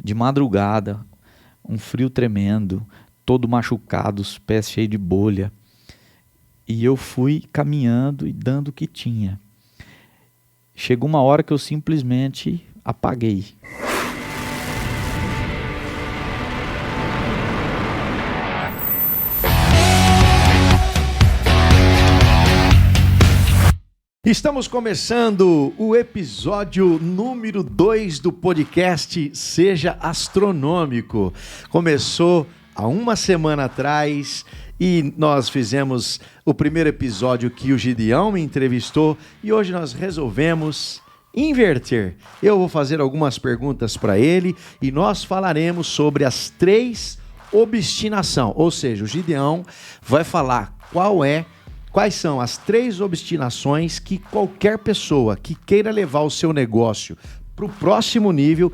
de madrugada, um frio tremendo, todo machucado, os pés cheios de bolha. E eu fui caminhando e dando o que tinha. Chegou uma hora que eu simplesmente apaguei. Estamos começando o episódio número 2 do podcast Seja Astronômico. Começou há uma semana atrás e nós fizemos o primeiro episódio que o Gideão me entrevistou e hoje nós resolvemos inverter. Eu vou fazer algumas perguntas para ele e nós falaremos sobre as 3 obstinação, ou seja, o Gideão vai falar quais são as 3 obstinações que qualquer pessoa que queira levar o seu negócio para o próximo nível,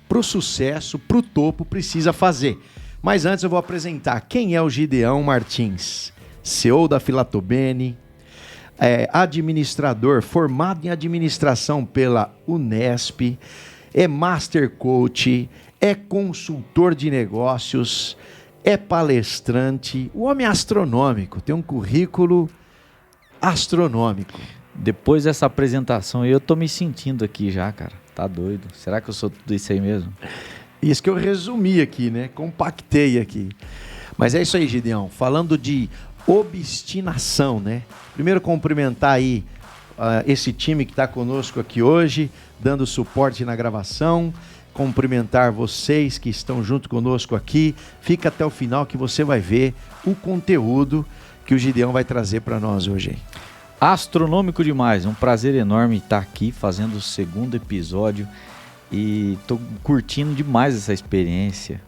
para o sucesso, para o topo, precisa fazer. Mas antes eu vou apresentar quem é o Gideão Martins, CEO da Filatobene, administrador formado em administração pela Unesp, é Master Coach, é consultor de negócios, é palestrante, o homem é astronômico, tem um currículo astronômico. Depois dessa apresentação, eu tô me sentindo aqui já, cara. Tá doido? Será que eu sou tudo isso aí mesmo? Isso que eu resumi aqui, né? Compactei aqui. Mas é isso aí, Gideão. Falando de obstinação, né? Primeiro cumprimentar aí esse time que está conosco aqui hoje, dando suporte na gravação. Cumprimentar vocês que estão junto conosco aqui. Fica até o final que você vai ver o conteúdo que o Gideão vai trazer para nós hoje. Astronômico demais, um prazer enorme estar aqui fazendo o segundo episódio e tô curtindo demais essa experiência.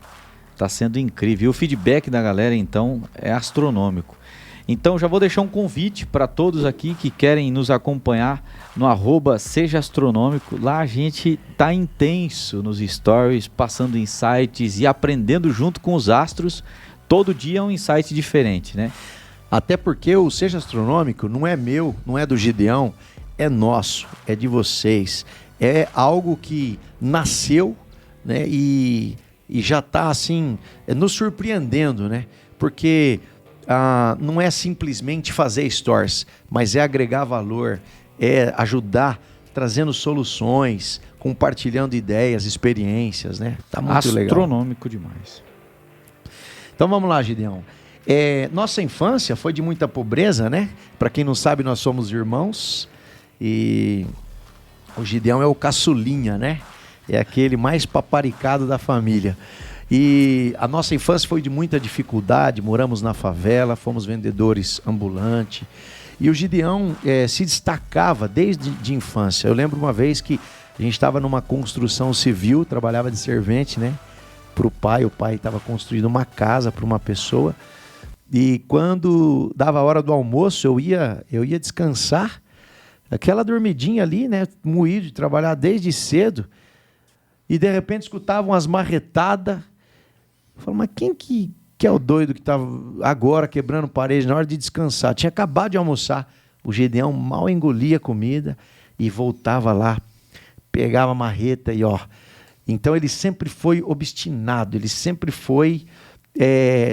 Tá sendo incrível. E o feedback da galera, então, é astronômico. Então já vou deixar um convite para todos aqui que querem nos acompanhar no @sejaastronômico. Lá a gente tá intenso nos stories, passando insights e aprendendo junto com os astros. Todo dia é um insight diferente, né? Até porque o Seja Astronômico não é meu, não é do Gideão, é nosso, é de vocês. É algo que nasceu, né, e já está assim, nos surpreendendo, né? Porque não é simplesmente fazer stories, mas é agregar valor, é ajudar, trazendo soluções, compartilhando ideias, experiências, né? Tá muito legal. Astronômico demais. Então vamos lá, Gideão. Nossa infância foi de muita pobreza, né? Para quem não sabe, nós somos irmãos e o Gideão é o caçulinha, né? É aquele mais paparicado da família. E a nossa infância foi de muita dificuldade, moramos na favela, fomos vendedores ambulantes. E o Gideão se destacava desde de infância. Eu lembro uma vez que a gente estava numa construção civil, trabalhava de servente, né? Para o pai estava construindo uma casa para uma pessoa. E quando dava a hora do almoço, eu ia descansar. Aquela dormidinha ali, né? Moído de trabalhar desde cedo. E de repente escutava umas marretadas. Eu falei, mas quem que é o doido que estava agora quebrando parede na hora de descansar? Tinha acabado de almoçar. O Gideão mal engolia a comida e voltava lá, pegava a marreta e ó. Então ele sempre foi obstinado, ele sempre foi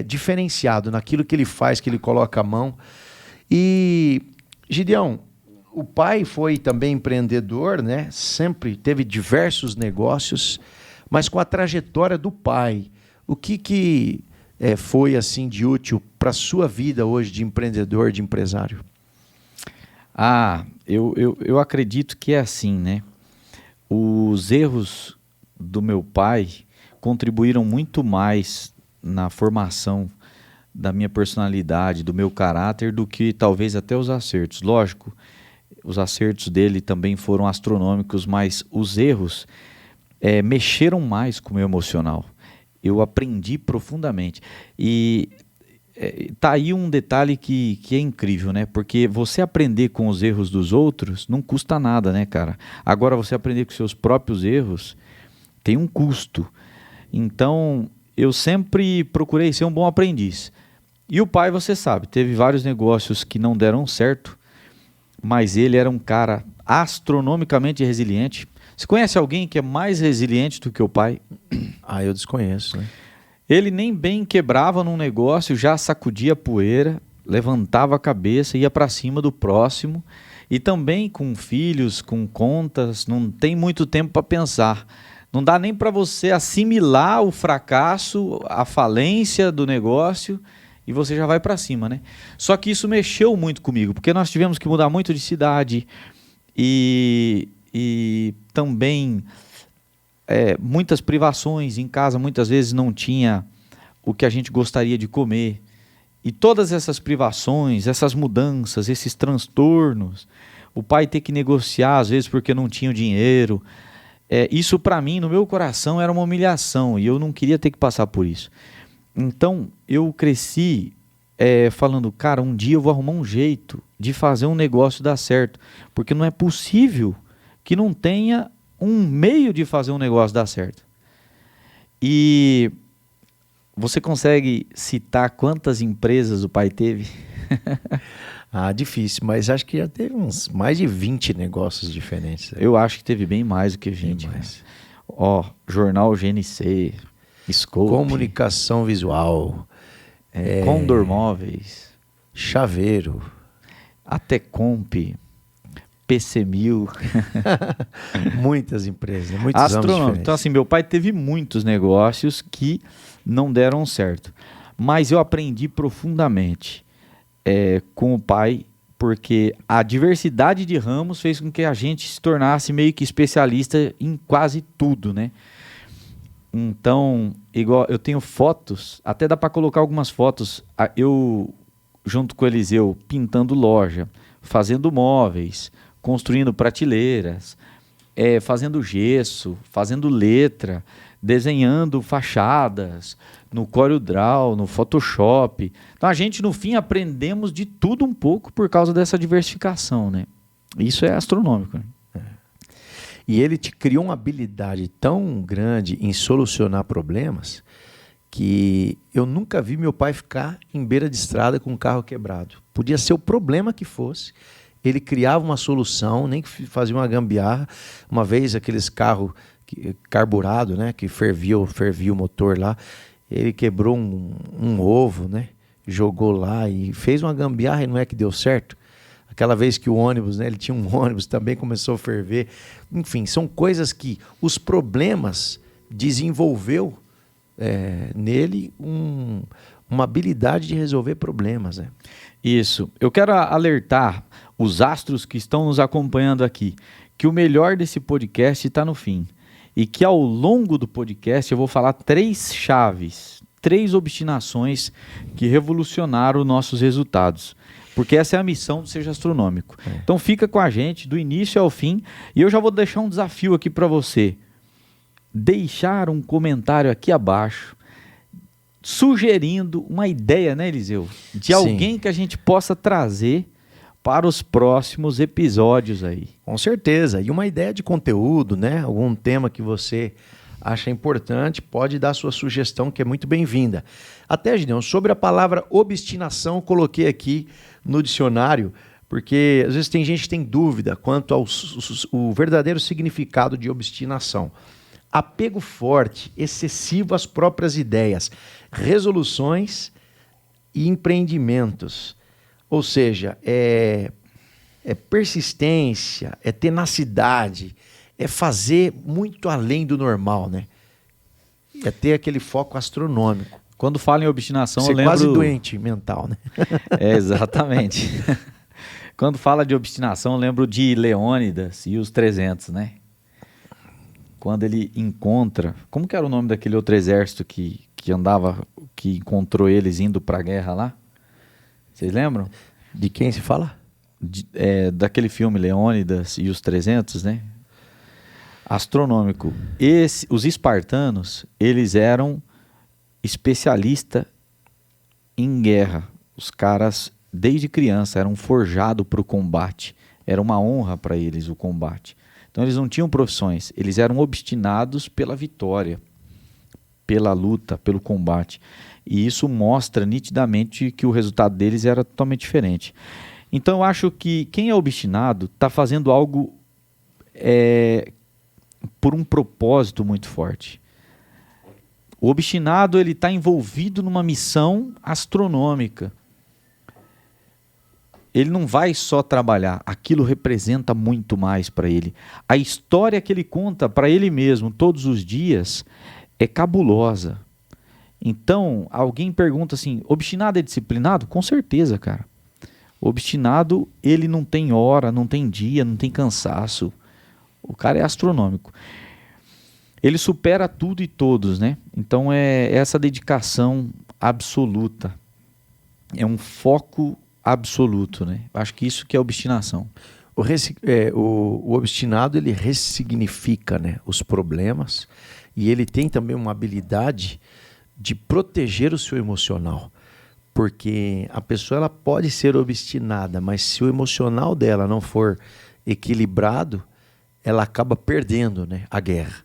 diferenciado naquilo que ele faz, que ele coloca a mão. E, Gideão, o pai foi também empreendedor, né? Sempre teve diversos negócios, mas com a trajetória do pai, o que foi assim de útil para a sua vida hoje de empreendedor, de empresário? Eu acredito que é assim, né? Os erros do meu pai contribuíram muito mais na formação da minha personalidade, do meu caráter, do que talvez até os acertos. Lógico, os acertos dele também foram astronômicos, mas os erros mexeram mais com o meu emocional. Eu aprendi profundamente. E tá aí um detalhe que é incrível, né? Porque você aprender com os erros dos outros não custa nada, né, cara? Agora, você aprender com seus próprios erros tem um custo. Então, eu sempre procurei ser um bom aprendiz. E o pai, você sabe, teve vários negócios que não deram certo, mas ele era um cara astronomicamente resiliente. Você conhece alguém que é mais resiliente do que o pai? Ah, eu desconheço, né? Ele nem bem quebrava num negócio, já sacudia a poeira, levantava a cabeça, ia para cima do próximo. E também com filhos, com contas, não tem muito tempo para pensar. Não dá nem para você assimilar o fracasso, a falência do negócio e você já vai para cima, né? Só que isso mexeu muito comigo, porque nós tivemos que mudar muito de cidade e também muitas privações em casa, muitas vezes não tinha o que a gente gostaria de comer. E todas essas privações, essas mudanças, esses transtornos, o pai ter que negociar às vezes porque não tinha o dinheiro, isso para mim, no meu coração, era uma humilhação e eu não queria ter que passar por isso. Então eu cresci falando, cara, um dia eu vou arrumar um jeito de fazer um negócio dar certo, porque não é possível que não tenha um meio de fazer um negócio dar certo. E você consegue citar quantas empresas o pai teve? Ah, difícil, mas acho que já teve uns mais de 20 negócios diferentes. Eu acho que teve bem mais do que 20. Ó, Jornal GNC, Scope, Comunicação Visual, Condor Móveis, Chaveiro, Atecomp, PC1000. Muitas empresas, muitos ramos diferentes. Então assim, meu pai teve muitos negócios que não deram certo. Mas eu aprendi profundamente com o pai, porque a diversidade de ramos fez com que a gente se tornasse meio que especialista em quase tudo, né? Então, igual eu tenho fotos, até dá para colocar algumas fotos, eu junto com o Eliseu pintando loja, fazendo móveis, construindo prateleiras, fazendo gesso, fazendo letra, desenhando fachadas, no CorelDRAW, no Photoshop. Então a gente no fim aprendemos de tudo um pouco por causa dessa diversificação, né? Isso é astronômico, né? E ele te criou uma habilidade tão grande em solucionar problemas que eu nunca vi meu pai ficar em beira de estrada com um carro quebrado. Podia ser o problema que fosse, ele criava uma solução, nem que fazia uma gambiarra. Uma vez aqueles carros carburado, né, que fervia o motor lá, ele quebrou um ovo, né, jogou lá e fez uma gambiarra e não é que deu certo. Aquela vez que o ônibus, né, ele tinha um ônibus, também começou a ferver. Enfim, são coisas que os problemas desenvolveu nele uma habilidade de resolver problemas. Né? Isso. Eu quero alertar os astros que estão nos acompanhando aqui, que o melhor desse podcast está no fim. E que ao longo do podcast eu vou falar 3 chaves, 3 obstinações que revolucionaram nossos resultados. Porque essa é a missão do Seja Astronômico. Então fica com a gente do início ao fim. E eu já vou deixar um desafio aqui para você. Deixar um comentário aqui abaixo sugerindo uma ideia, né, Eliseu? De alguém que a gente possa trazer para os próximos episódios aí. Com certeza. E uma ideia de conteúdo, né? Algum tema que você acha importante, pode dar sua sugestão, que é muito bem-vinda. Até, Gideão, sobre a palavra obstinação, eu coloquei aqui no dicionário, porque às vezes tem gente que tem dúvida quanto ao verdadeiro significado de obstinação. Apego forte, excessivo às próprias ideias, resoluções e empreendimentos. Ou seja, é persistência, é tenacidade, é fazer muito além do normal, né? É ter aquele foco astronômico. Quando falo em obstinação, eu lembro... quase doente mental, né? Exatamente. Quando fala de obstinação, eu lembro de Leônidas e os 300, né? Quando ele encontra... Como que era o nome daquele outro exército que andava, que encontrou eles indo para a guerra lá? Vocês lembram? De quem se fala? Daquele filme Leônidas e os 300, né? Astronômico. Os espartanos, eles eram especialistas em guerra. Os caras, desde criança, eram forjados para o combate. Era uma honra para eles o combate. Então eles não tinham profissões, eles eram obstinados pela vitória, pela luta, pelo combate. E isso mostra nitidamente que o resultado deles era totalmente diferente. Então eu acho que quem é obstinado está fazendo algo por um propósito muito forte. O obstinado, ele está envolvido numa missão astronômica. Ele não vai só trabalhar, aquilo representa muito mais para ele. A história que ele conta para ele mesmo todos os dias é cabulosa. Então, alguém pergunta assim, obstinado é disciplinado? Com certeza, cara. O obstinado, ele não tem hora, não tem dia, não tem cansaço. O cara é astronômico. Ele supera tudo e todos, né? Então é essa dedicação absoluta. É um foco absoluto, né? Acho que isso que é obstinação. O obstinado, ele ressignifica, né, os problemas, e ele tem também uma habilidade de proteger o seu emocional. Porque a pessoa, ela pode ser obstinada, mas se o emocional dela não for equilibrado, ela acaba perdendo, né, a guerra.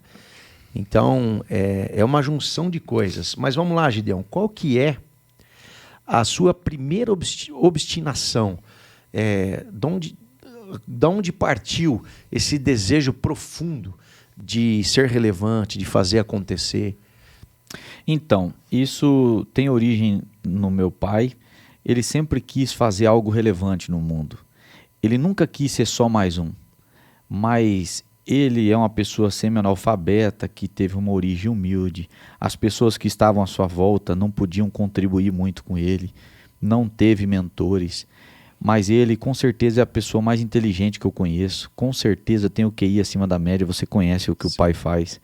Então, é uma junção de coisas. Mas vamos lá, Gideão, qual que é a sua primeira obstinação? De onde partiu esse desejo profundo de ser relevante, de fazer acontecer? Então, isso tem origem no meu pai. Ele sempre quis fazer algo relevante no mundo. Ele nunca quis ser só mais um. Mas ele é uma pessoa semi-analfabeta que teve uma origem humilde. As pessoas que estavam à sua volta não podiam contribuir muito com ele. Não teve mentores. Mas ele, com certeza, é a pessoa mais inteligente que eu conheço. Com certeza tem o QI acima da média. Você conhece o que o pai faz.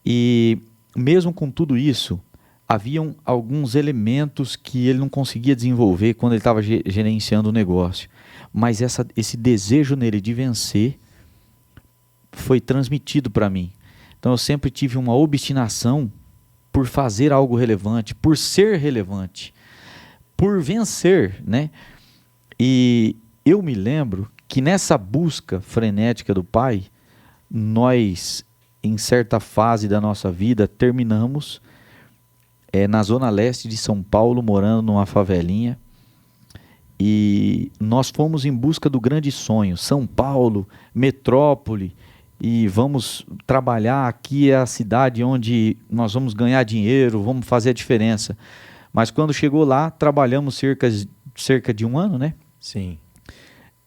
E mesmo com tudo isso, haviam alguns elementos que ele não conseguia desenvolver quando ele estava gerenciando o negócio. Mas esse desejo nele de vencer foi transmitido para mim. Então eu sempre tive uma obstinação por fazer algo relevante, por ser relevante, por vencer, né? E eu me lembro que nessa busca frenética do pai, nós, em certa fase da nossa vida, terminamos na zona leste de São Paulo, morando numa favelinha, e nós fomos em busca do grande sonho, São Paulo, metrópole, e vamos trabalhar, aqui é a cidade onde nós vamos ganhar dinheiro, vamos fazer a diferença. Mas quando chegou lá, trabalhamos cerca de um ano, né? Sim.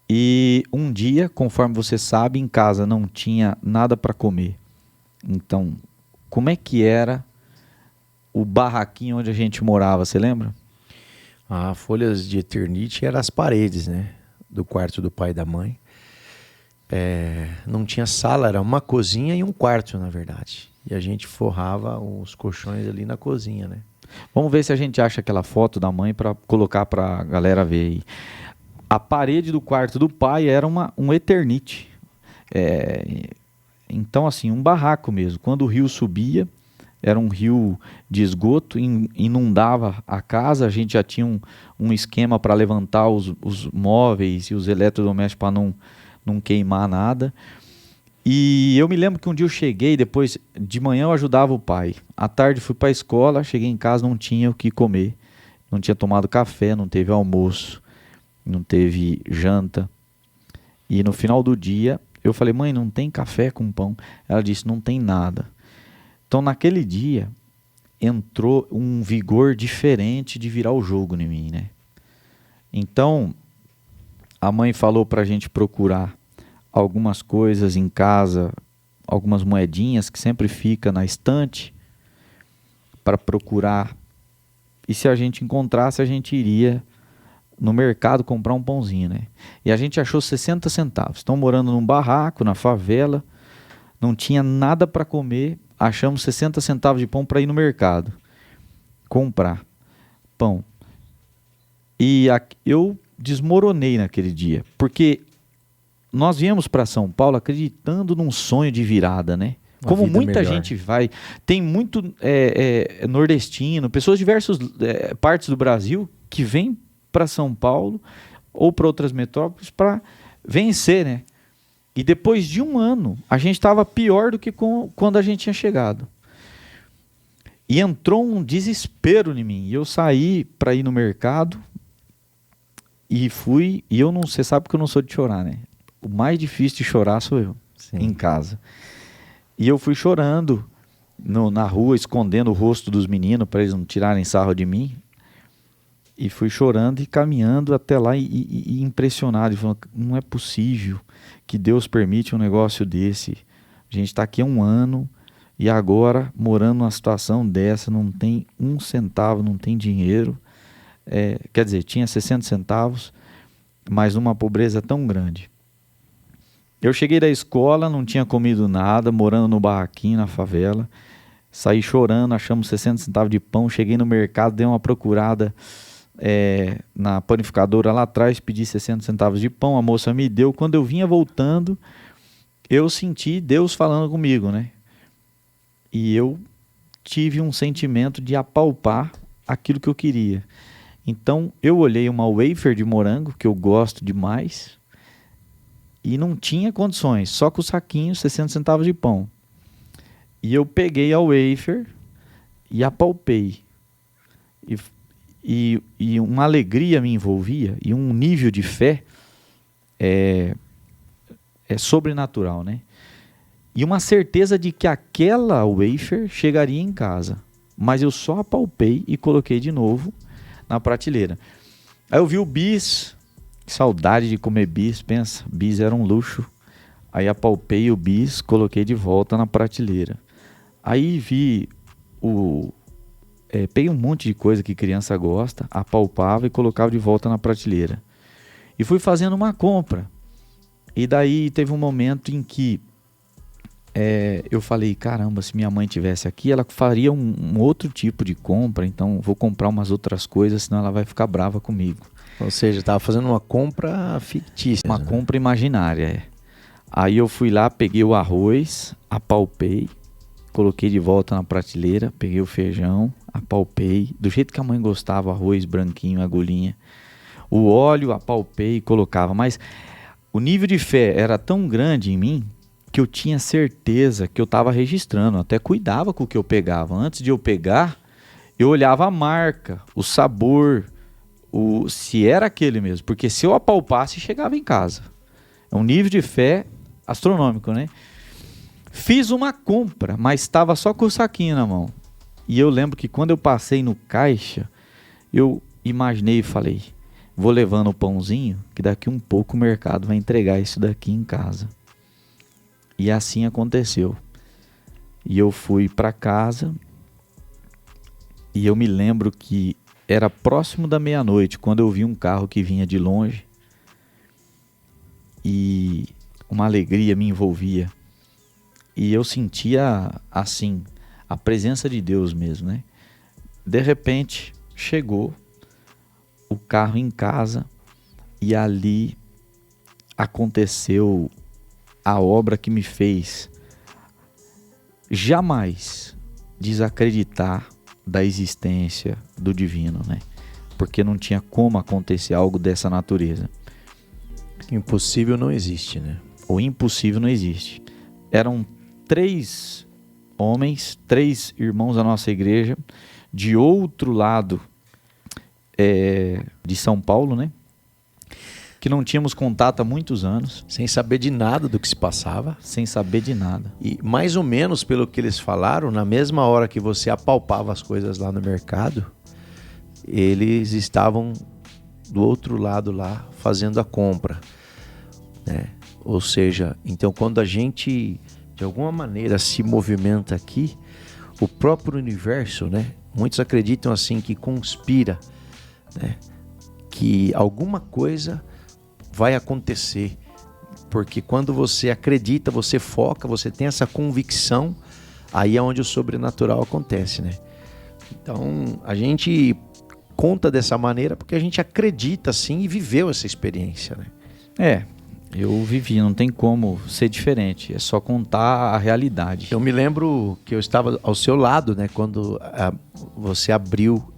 E um dia, conforme você sabe, em casa não tinha nada para comer. Então, como é que era o barraquinho onde a gente morava, você lembra? Folhas de eternite eram as paredes, né, do quarto do pai e da mãe. Não tinha sala, era uma cozinha e um quarto, na verdade. E a gente forrava os colchões ali na cozinha, né? Vamos ver se a gente acha aquela foto da mãe para colocar para a galera ver aí. A parede do quarto do pai era um eternite. Então, assim, um barraco mesmo. Quando o rio subia, era um rio de esgoto, inundava a casa, a gente já tinha um esquema para levantar os móveis e os eletrodomésticos para não queimar nada. E eu me lembro que um dia eu cheguei, depois de manhã eu ajudava o pai. À tarde fui para a escola, cheguei em casa, não tinha o que comer. Não tinha tomado café, não teve almoço, não teve janta. E no final do dia eu falei, mãe, não tem café com pão? Ela disse, não tem nada. Então naquele dia entrou um vigor diferente de virar o jogo em mim, né? Então a mãe falou para a gente procurar algumas coisas em casa, algumas moedinhas que sempre fica na estante para procurar. E se a gente encontrasse, a gente iria no mercado comprar um pãozinho, né? E a gente achou 60 centavos. Estão morando num barraco, na favela, não tinha nada para comer, achamos 60 centavos de pão para ir no mercado comprar pão. E eu desmoronei naquele dia, porque nós viemos para São Paulo acreditando num sonho de virada, né? Como muita gente vai. Tem muito nordestino, pessoas de diversas partes do Brasil que vêm para São Paulo ou para outras metrópoles para vencer, né? E depois de um ano, a gente estava pior do que quando a gente tinha chegado. E entrou um desespero em mim. E eu saí para ir no mercado e fui. E eu não, você sabe que eu não sou de chorar, né? O mais difícil de chorar sou eu, em casa. E eu fui chorando na rua, escondendo o rosto dos meninos para eles não tirarem sarro de mim. E fui chorando e caminhando até lá e impressionado. E falando, não é possível que Deus permite um negócio desse. A gente está aqui há 1 ano e agora, morando numa situação dessa, não tem 1 centavo, não tem dinheiro. Quer dizer, tinha 60 centavos, mas numa pobreza tão grande. Eu cheguei da escola, não tinha comido nada, morando no barraquinho, na favela. Saí chorando, achamos 60 centavos de pão. Cheguei no mercado, dei uma procurada na panificadora lá atrás, pedi 60 centavos de pão, a moça me deu. Quando eu vinha voltando, eu senti Deus falando comigo, né? E eu tive um sentimento de apalpar aquilo que eu queria. Então, eu olhei uma wafer de morango, que eu gosto demais, e não tinha condições, só com o saquinho, 60 centavos de pão. E eu peguei a wafer e apalpei. E uma alegria me envolvia, e um nível de fé é sobrenatural, né? E uma certeza de que aquela wafer chegaria em casa. Mas eu só apalpei e coloquei de novo na prateleira. Aí eu vi o bis, saudade de comer bis, pensa, bis era um luxo. Aí apalpei o bis, coloquei de volta na prateleira. Aí vi peguei um monte de coisa que criança gosta, apalpava e colocava de volta na prateleira. E fui fazendo uma compra. E daí teve um momento em que eu falei, caramba, se minha mãe tivesse aqui, ela faria um outro tipo de compra, então vou comprar umas outras coisas, senão ela vai ficar brava comigo. Ou seja, estava fazendo uma compra fictícia. Uma compra imaginária, Aí eu fui lá, peguei o arroz, apalpei, coloquei de volta na prateleira, peguei o feijão, apalpei, do jeito que a mãe gostava, arroz branquinho, agulhinha. O óleo, apalpei e colocava, mas o nível de fé era tão grande em mim que eu tinha certeza que eu estava registrando, até cuidava com o que eu pegava. Antes de eu pegar, eu olhava a marca, o sabor, se era aquele mesmo, porque se eu apalpasse, chegava em casa. É um nível de fé astronômico, né? Fiz uma compra, mas estava só com o saquinho na mão. E eu lembro que quando eu passei no caixa, eu imaginei e falei, vou levando o pãozinho, que daqui um pouco o mercado vai entregar isso daqui em casa. E assim aconteceu. E eu fui para casa e eu me lembro que era próximo da meia-noite, quando eu vi um carro que vinha de longe e uma alegria me envolvia. E eu sentia, assim, a presença de Deus mesmo, né? De repente, chegou o carro em casa e ali aconteceu a obra que me fez jamais desacreditar da existência do divino, né? Porque não tinha como acontecer algo dessa natureza. Impossível não existe, né? O impossível não existe. Eram 3 homens, 3 irmãos da nossa igreja, de outro lado de São Paulo, né? Que não tínhamos contato há muitos anos. Sem saber de nada do que se passava. Sem saber de nada. E mais ou menos pelo que eles falaram, na mesma hora que você apalpava as coisas lá no mercado, eles estavam do outro lado lá fazendo a compra, né? Ou seja, então quando a gente de alguma maneira se movimenta aqui, o próprio universo, né? Muitos acreditam assim que conspira, né? Que alguma coisa vai acontecer, porque quando você acredita, você foca, você tem essa convicção, aí é onde o sobrenatural acontece, né? Então a gente conta dessa maneira porque a gente acredita assim e viveu essa experiência, né? Eu vivi, não tem como ser diferente, é só contar a realidade. Eu me lembro que eu estava ao seu lado, né, quando você abriu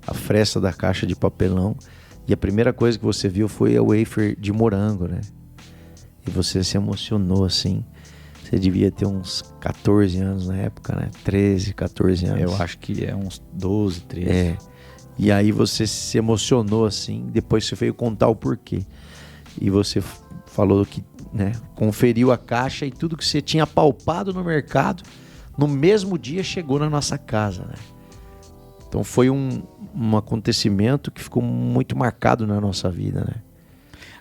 a fresta da caixa de papelão e a primeira coisa que você viu foi a wafer de morango, né? E você se emocionou assim. Você devia ter uns 14 anos na época, né? 13, 14 anos. Eu acho que é uns 12, 13. E aí você se emocionou assim, depois você veio contar o porquê. E você falou que, né, conferiu a caixa e tudo que você tinha palpado no mercado no mesmo dia chegou na nossa casa, né? Então foi um acontecimento que ficou muito marcado na nossa vida, né?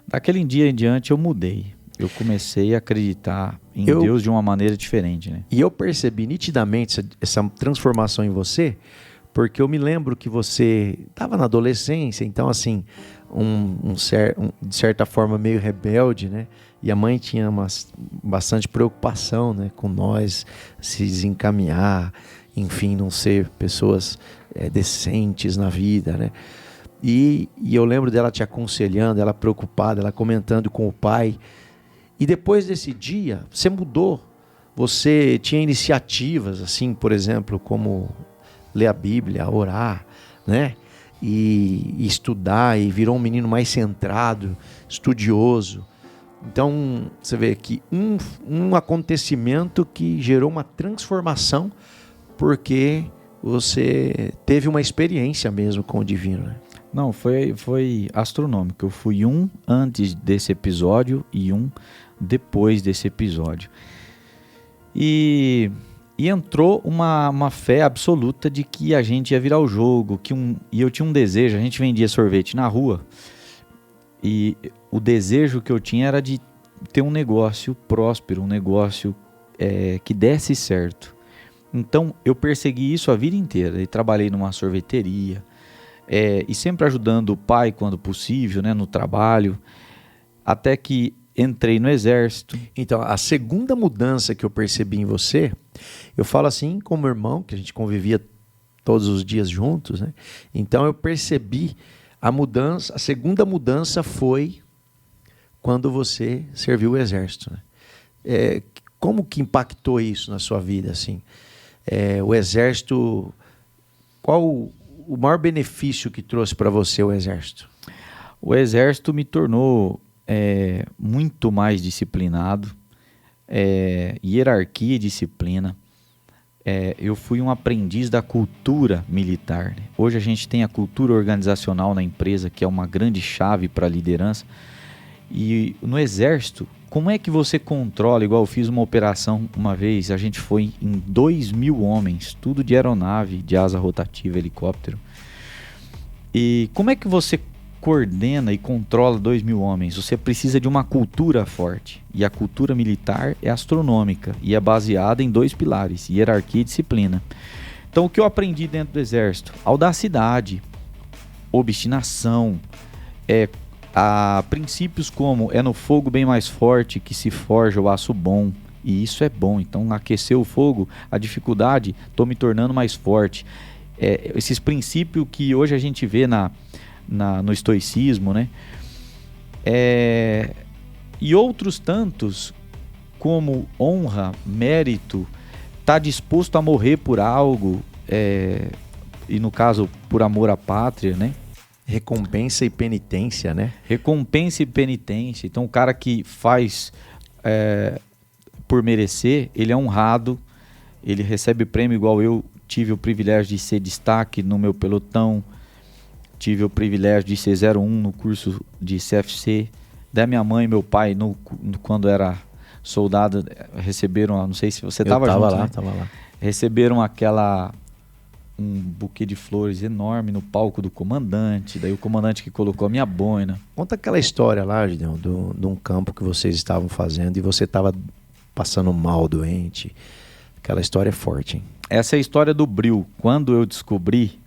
Daquele dia em diante eu mudei. Eu comecei a acreditar em Deus de uma maneira diferente, né? E eu percebi nitidamente essa transformação em você, porque eu me lembro que você estava na adolescência, então assim, de certa forma meio rebelde, né? E a mãe tinha bastante preocupação, né, com nós, se desencaminhar, enfim, não ser pessoas decentes na vida, né? E eu lembro dela te aconselhando, ela preocupada, ela comentando com o pai. E depois desse dia, você mudou. Você tinha iniciativas, assim, por exemplo, como ler a Bíblia, orar, né? E estudar, e virou um menino mais centrado, estudioso. Então, você vê que um acontecimento que gerou uma transformação, porque você teve uma experiência mesmo com o divino, né? Não, foi astronômico. Eu fui um antes desse episódio e um depois desse episódio. E entrou uma fé absoluta de que a gente ia virar o jogo, e eu tinha um desejo. A gente vendia sorvete na rua, e o desejo que eu tinha era de ter um negócio próspero, um negócio que desse certo. Então eu persegui isso a vida inteira, e trabalhei numa sorveteria, e sempre ajudando o pai quando possível, né, no trabalho, até que entrei no exército. Então, a segunda mudança que eu percebi em você, eu falo assim como irmão, que a gente convivia todos os dias juntos, né? Então eu percebi a mudança. A segunda mudança foi quando você serviu o exército, né? Como que impactou isso na sua vida, assim? O exército, qual o maior benefício que trouxe para você o exército? O exército me tornou muito mais disciplinado, hierarquia e disciplina. Eu fui um aprendiz da cultura militar, né? Hoje a gente tem a cultura organizacional na empresa, que é uma grande chave para a liderança. E no exército, como é que você controla? Igual eu fiz uma operação uma vez, a gente foi em 2.000 homens, tudo de aeronave, de asa rotativa, helicóptero. E como é que você coordena e controla 2.000 homens? Você precisa de uma cultura forte. E a cultura militar é astronômica e é baseada em 2 pilares, hierarquia e disciplina. Então o que eu aprendi dentro do exército? Audacidade, obstinação, há princípios como no fogo bem mais forte que se forja o aço bom, e isso é bom. Então aquecer o fogo, a dificuldade, estou me tornando mais forte. Esses princípios que hoje a gente vê no estoicismo, né? E outros tantos, como honra, mérito, estar disposto a morrer por algo, e no caso por amor à pátria, né? Recompensa e penitência, né? Recompensa e penitência. Então o cara que faz por merecer, ele é honrado, ele recebe prêmio. Igual eu tive o privilégio de ser destaque no meu pelotão, tive o privilégio de ser 01 no curso de CFC. Da minha mãe e meu pai, quando era soldado, receberam, não sei se você estava junto, lá, né? Tava lá. Receberam um buquê de flores enorme no palco do comandante, daí o comandante que colocou a minha boina. Conta aquela história lá, Gideon, de um campo que vocês estavam fazendo e você estava passando mal, doente. Aquela história é forte, hein? Essa é a história do bril. Quando eu descobri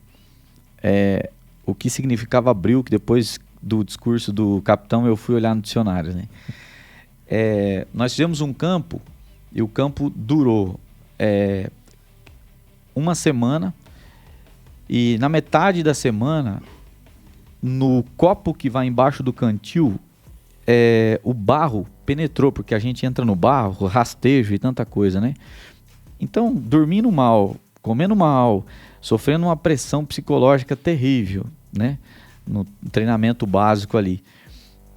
o que significava bril, que depois do discurso do capitão eu fui olhar no dicionário, né? Nós fizemos um campo e o campo durou uma semana. E na metade da semana, no copo que vai embaixo do cantil, o barro penetrou, porque a gente entra no barro, rastejo e tanta coisa, né? Então, dormindo mal, comendo mal, sofrendo uma pressão psicológica terrível, né? No treinamento básico ali.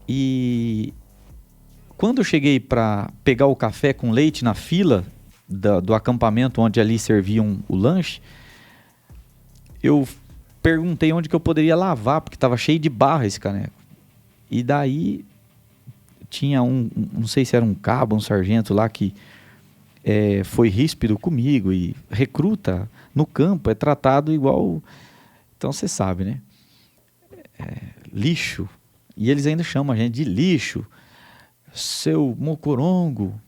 E quando eu cheguei para pegar o café com leite na fila do acampamento onde ali serviam o lanche, eu perguntei onde que eu poderia lavar, porque estava cheio de barra esse caneco. E daí tinha não sei se era um cabo, um sargento lá, que foi ríspido comigo e recruta no campo é tratado igual, então você sabe, né? Lixo. E eles ainda chamam a gente de lixo. Seu mocorongo.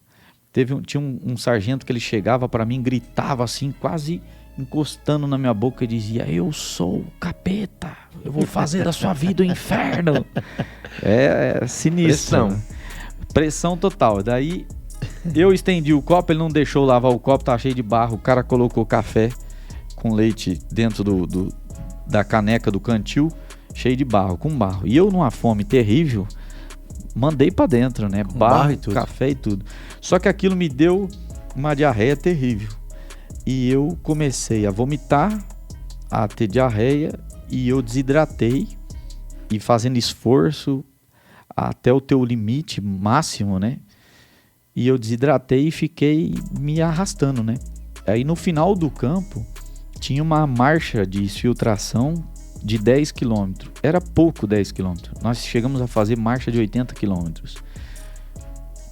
Tinha um sargento que ele chegava para mim, gritava assim, quase encostando na minha boca e dizia: eu sou o capeta, eu vou fazer da sua vida o inferno. É sinistro. Pressão total. Daí eu estendi o copo, ele não deixou lavar o copo, tá cheio de barro. O cara colocou café com leite dentro da caneca do cantil, cheio de barro, com barro. E eu, numa fome terrível, mandei pra dentro, né? Barro e tudo. Café e tudo. Só que aquilo me deu uma diarreia terrível. E eu comecei a vomitar, a ter diarreia, e eu desidratei. E fazendo esforço até o teu limite máximo, né? E eu desidratei e fiquei me arrastando, né? Aí no final do campo, tinha uma marcha de exfiltração de 10 km. Era pouco 10 km. Nós chegamos a fazer marcha de 80 km.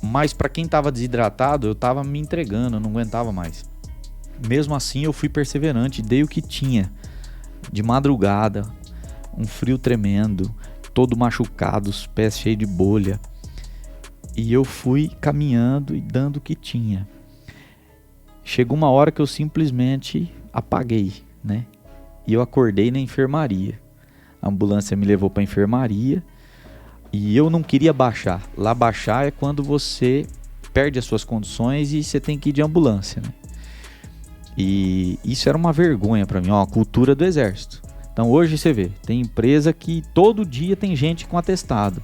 Mas para quem estava desidratado, eu estava me entregando, eu não aguentava mais. Mesmo assim, eu fui perseverante, dei o que tinha. De madrugada, um frio tremendo, todo machucado, os pés cheios de bolha. E eu fui caminhando e dando o que tinha. Chegou uma hora que eu simplesmente apaguei, né? E eu acordei na enfermaria. A ambulância me levou para a enfermaria e eu não queria baixar. Lá baixar é quando você perde as suas condições e você tem que ir de ambulância, né? E isso era uma vergonha para mim, ó, a cultura do exército. Então hoje você vê, tem empresa que todo dia tem gente com atestado.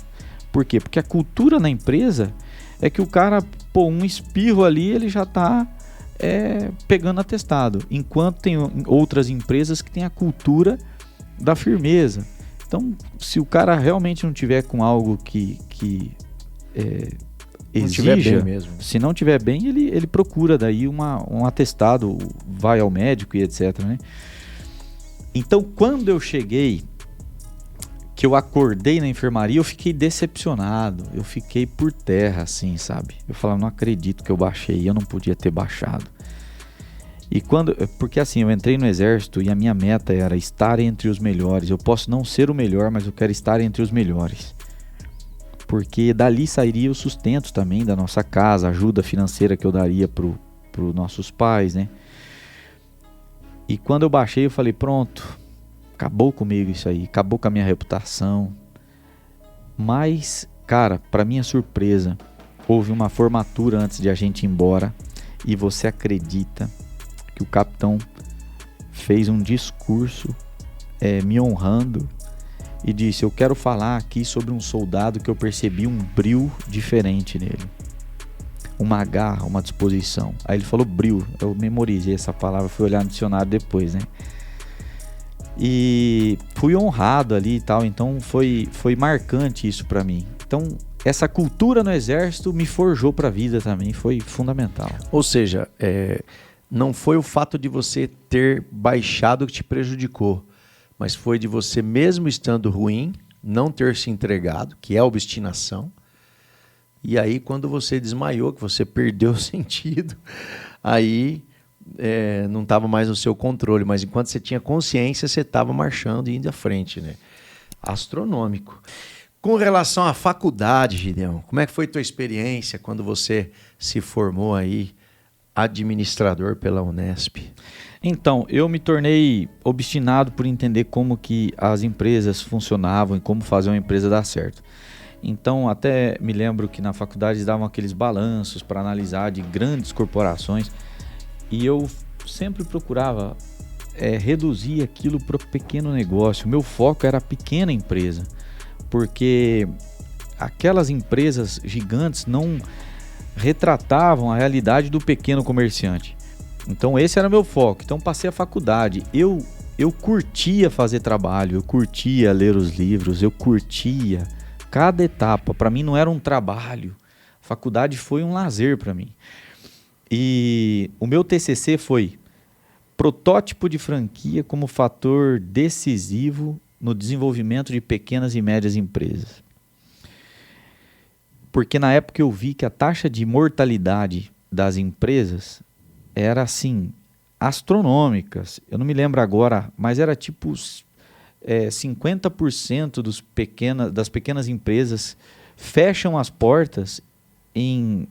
Por quê? Porque a cultura na empresa é que o cara, um espirro ali, ele já está pegando atestado. Enquanto tem outras empresas que têm a cultura da firmeza. Então, se o cara realmente não tiver com algo que exija, se não tiver bem, ele procura daí um atestado, vai ao médico e etc, né? Então, quando eu cheguei, que eu acordei na enfermaria, eu fiquei decepcionado, eu fiquei por terra, assim, sabe? Eu falava, não acredito que eu baixei, eu não podia ter baixado. Porque assim, eu entrei no exército e a minha meta era estar entre os melhores. Eu posso não ser o melhor, mas eu quero estar entre os melhores. Porque dali sairia o sustento também da nossa casa, a ajuda financeira que eu daria para os nossos pais, né? E quando eu baixei, eu falei, pronto, acabou comigo isso aí, acabou com a minha reputação. Mas, cara, para minha surpresa, houve uma formatura antes de a gente ir embora. E você acredita que o capitão fez um discurso me honrando e disse, eu quero falar aqui sobre um soldado que eu percebi um brio diferente nele. Uma garra, uma disposição. Aí ele falou brio, eu memorizei essa palavra, fui olhar no dicionário depois, né? E fui honrado ali e tal, então foi marcante isso pra mim. Então, essa cultura no exército me forjou pra vida também, foi fundamental. Ou seja, não foi o fato de você ter baixado que te prejudicou, mas foi de você, mesmo estando ruim, não ter se entregado, que é a obstinação. E aí, quando você desmaiou, que você perdeu o sentido, aí não estava mais no seu controle, mas enquanto você tinha consciência, você estava marchando e indo à frente, né? Astronômico. Com relação à faculdade, Gideão, como é que foi tua experiência quando você se formou aí administrador pela Unesp? Então, eu me tornei obstinado por entender como que as empresas funcionavam e como fazer uma empresa dar certo. Então, até me lembro que na faculdade davam aqueles balanços para analisar de grandes corporações e eu sempre procurava reduzir aquilo para o pequeno negócio. O meu foco era a pequena empresa, porque aquelas empresas gigantes não retratavam a realidade do pequeno comerciante. Então esse era meu foco. Então passei a faculdade. Eu curtia fazer trabalho, eu curtia ler os livros, eu curtia cada etapa. Para mim não era um trabalho. A faculdade foi um lazer para mim. E o meu TCC foi protótipo de franquia como fator decisivo no desenvolvimento de pequenas e médias empresas. Porque na época eu vi que a taxa de mortalidade das empresas era assim, astronômicas. Eu não me lembro agora, mas era tipo 50% das pequenas empresas fecham as portas em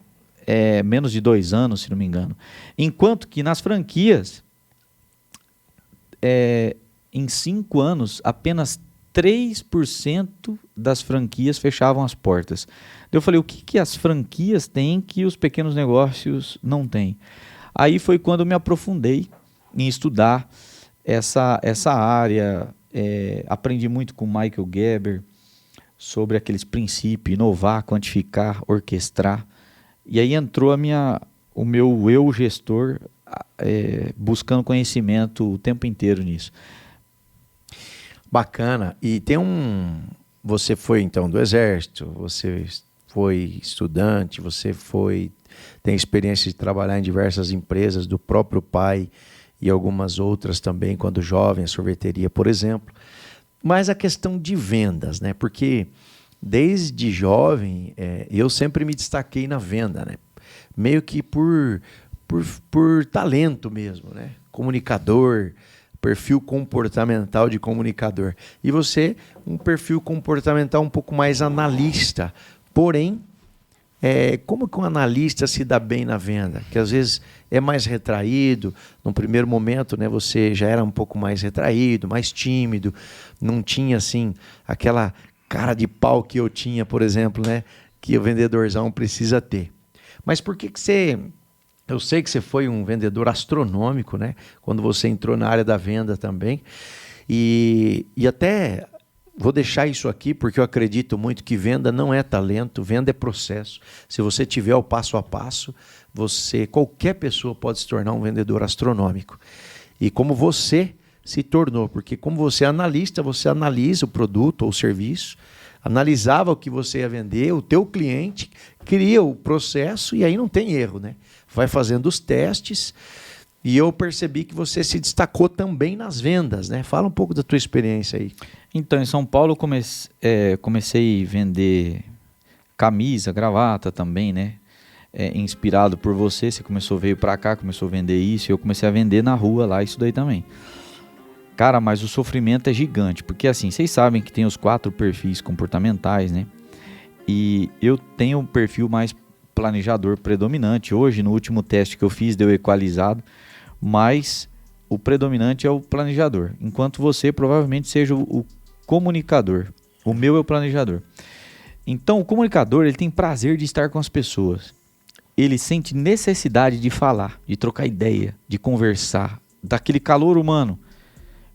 menos de 2 anos, se não me engano. Enquanto que nas franquias, em 5 anos, apenas 3% das franquias fechavam as portas. Eu falei, o que as franquias têm que os pequenos negócios não têm? Aí foi quando eu me aprofundei em estudar essa área. Aprendi muito com Michael Gerber sobre aqueles princípios, inovar, quantificar, orquestrar. E aí entrou o meu eu gestor buscando conhecimento o tempo inteiro nisso. Bacana. E você foi então do Exército, você foi estudante, tem experiência de trabalhar em diversas empresas do próprio pai e algumas outras também, quando jovem, a sorveteria, por exemplo. Mas a questão de vendas, né? Porque desde jovem eu sempre me destaquei na venda, né? Meio que por talento mesmo, né? Comunicador, perfil comportamental de comunicador. E você, um perfil comportamental um pouco mais analista. Porém, como que um analista se dá bem na venda? Que às vezes é mais retraído, no primeiro momento, né, você já era um pouco mais retraído, mais tímido, não tinha assim aquela cara de pau que eu tinha, por exemplo, né, que o vendedorzão precisa ter. Mas por que você... Eu sei que você foi um vendedor astronômico, né, quando você entrou na área da venda também, e até... Vou deixar isso aqui porque eu acredito muito que venda não é talento, venda é processo. Se você tiver o passo a passo, qualquer pessoa pode se tornar um vendedor astronômico. E como você se tornou, porque como você é analista, você analisa o produto ou o serviço, analisava o que você ia vender, o teu cliente cria o processo e aí não tem erro, né? Vai fazendo os testes. E eu percebi que você se destacou também nas vendas, né? Fala um pouco da tua experiência aí. Então, em São Paulo, eu comecei a vender camisa, gravata também, né? Inspirado por você veio pra cá, começou a vender isso, e eu comecei a vender na rua lá, isso daí também. Cara, mas o sofrimento é gigante, porque assim, vocês sabem que tem os 4 perfis comportamentais, né? E eu tenho um perfil mais planejador predominante. Hoje, no último teste que eu fiz, deu equalizado, mas o predominante é o planejador, enquanto você provavelmente seja o comunicador. O meu é o planejador. Então, o comunicador, ele tem prazer de estar com as pessoas. Ele sente necessidade de falar, de trocar ideia, de conversar, daquele calor humano.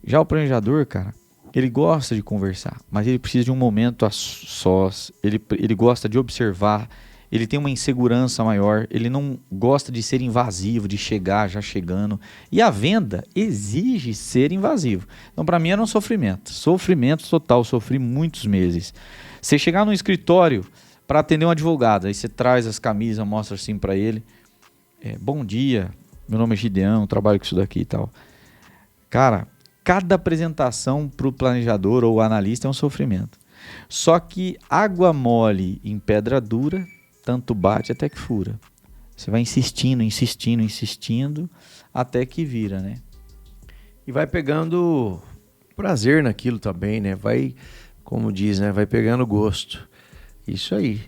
Já o planejador, cara, ele gosta de conversar, mas ele precisa de um momento a sós. Ele gosta de observar. Ele tem uma insegurança maior, ele não gosta de ser invasivo, de chegar já chegando. E a venda exige ser invasivo. Então, para mim, era um sofrimento. Sofrimento total, sofri muitos meses. Você chegar no escritório para atender um advogado, aí você traz as camisas, mostra assim para ele. Bom dia, meu nome é Gideão, trabalho com isso daqui e tal. Cara, cada apresentação para o planejador ou analista é um sofrimento. Só que água mole em pedra dura, tanto bate até que fura. Você vai insistindo, até que vira, né? E vai pegando prazer naquilo também, né? Vai, como diz, né? Vai pegando gosto. Isso aí.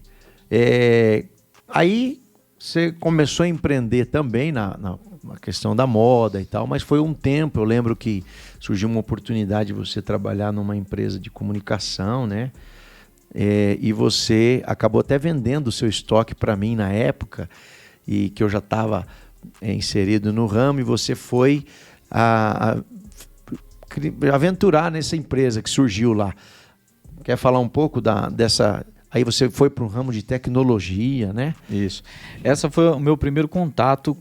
Aí você começou a empreender também na questão da moda e tal, mas foi um tempo, eu lembro que surgiu uma oportunidade de você trabalhar numa empresa de comunicação, né? E você acabou até vendendo o seu estoque para mim na época, e que eu já estava inserido no ramo, e você foi aventurar nessa empresa que surgiu lá. Quer falar um pouco dessa... Aí você foi para um ramo de tecnologia, né? Isso. Essa foi o meu primeiro contato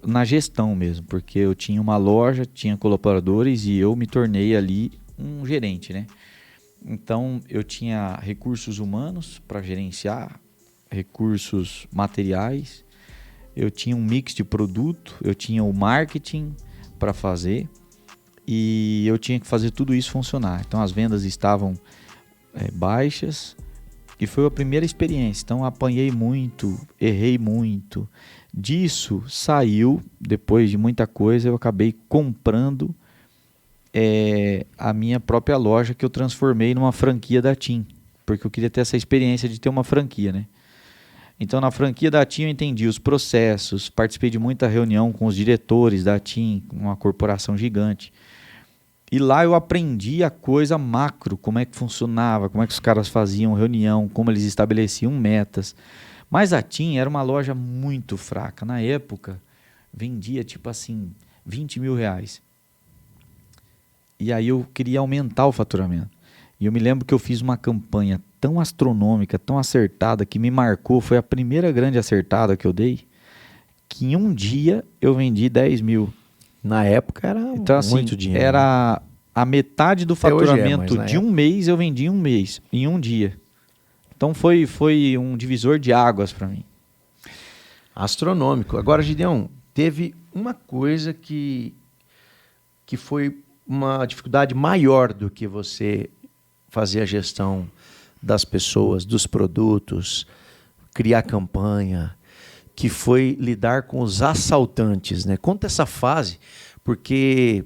na gestão mesmo, porque eu tinha uma loja, tinha colaboradores e eu me tornei ali um gerente, né? Então, eu tinha recursos humanos para gerenciar, recursos materiais, eu tinha um mix de produto, eu tinha o marketing para fazer e eu tinha que fazer tudo isso funcionar. Então, as vendas estavam baixas, E foi a primeira experiência. Então apanhei muito, errei muito. Disso saiu, depois de muita coisa, eu acabei comprando a minha própria loja, que eu transformei numa franquia da TIM. Porque eu queria ter essa experiência de ter uma franquia, né? Então, na franquia da TIM, eu entendi os processos, participei de muita reunião com os diretores da TIM, uma corporação gigante. E lá eu aprendi a coisa macro, como é que funcionava, como é que os caras faziam reunião, como eles estabeleciam metas. Mas a TIM era uma loja muito fraca. Na época, vendia tipo assim, 20 mil reais. E aí eu queria aumentar o faturamento. E eu me lembro que eu fiz uma campanha tão astronômica, tão acertada, que me marcou. Foi a primeira grande acertada que eu dei, que em um dia eu vendi 10 mil. Na época era Então, assim, muito dinheiro. era a metade do Até hoje faturamento mas de um mês, eu vendi em um mês, em um dia. Então foi um divisor de águas para mim. Astronômico. Agora, Gideão, teve uma coisa que foi uma dificuldade maior do que você fazer a gestão das pessoas, dos produtos, criar campanha, que foi lidar com os assaltantes, né? Conta essa fase, porque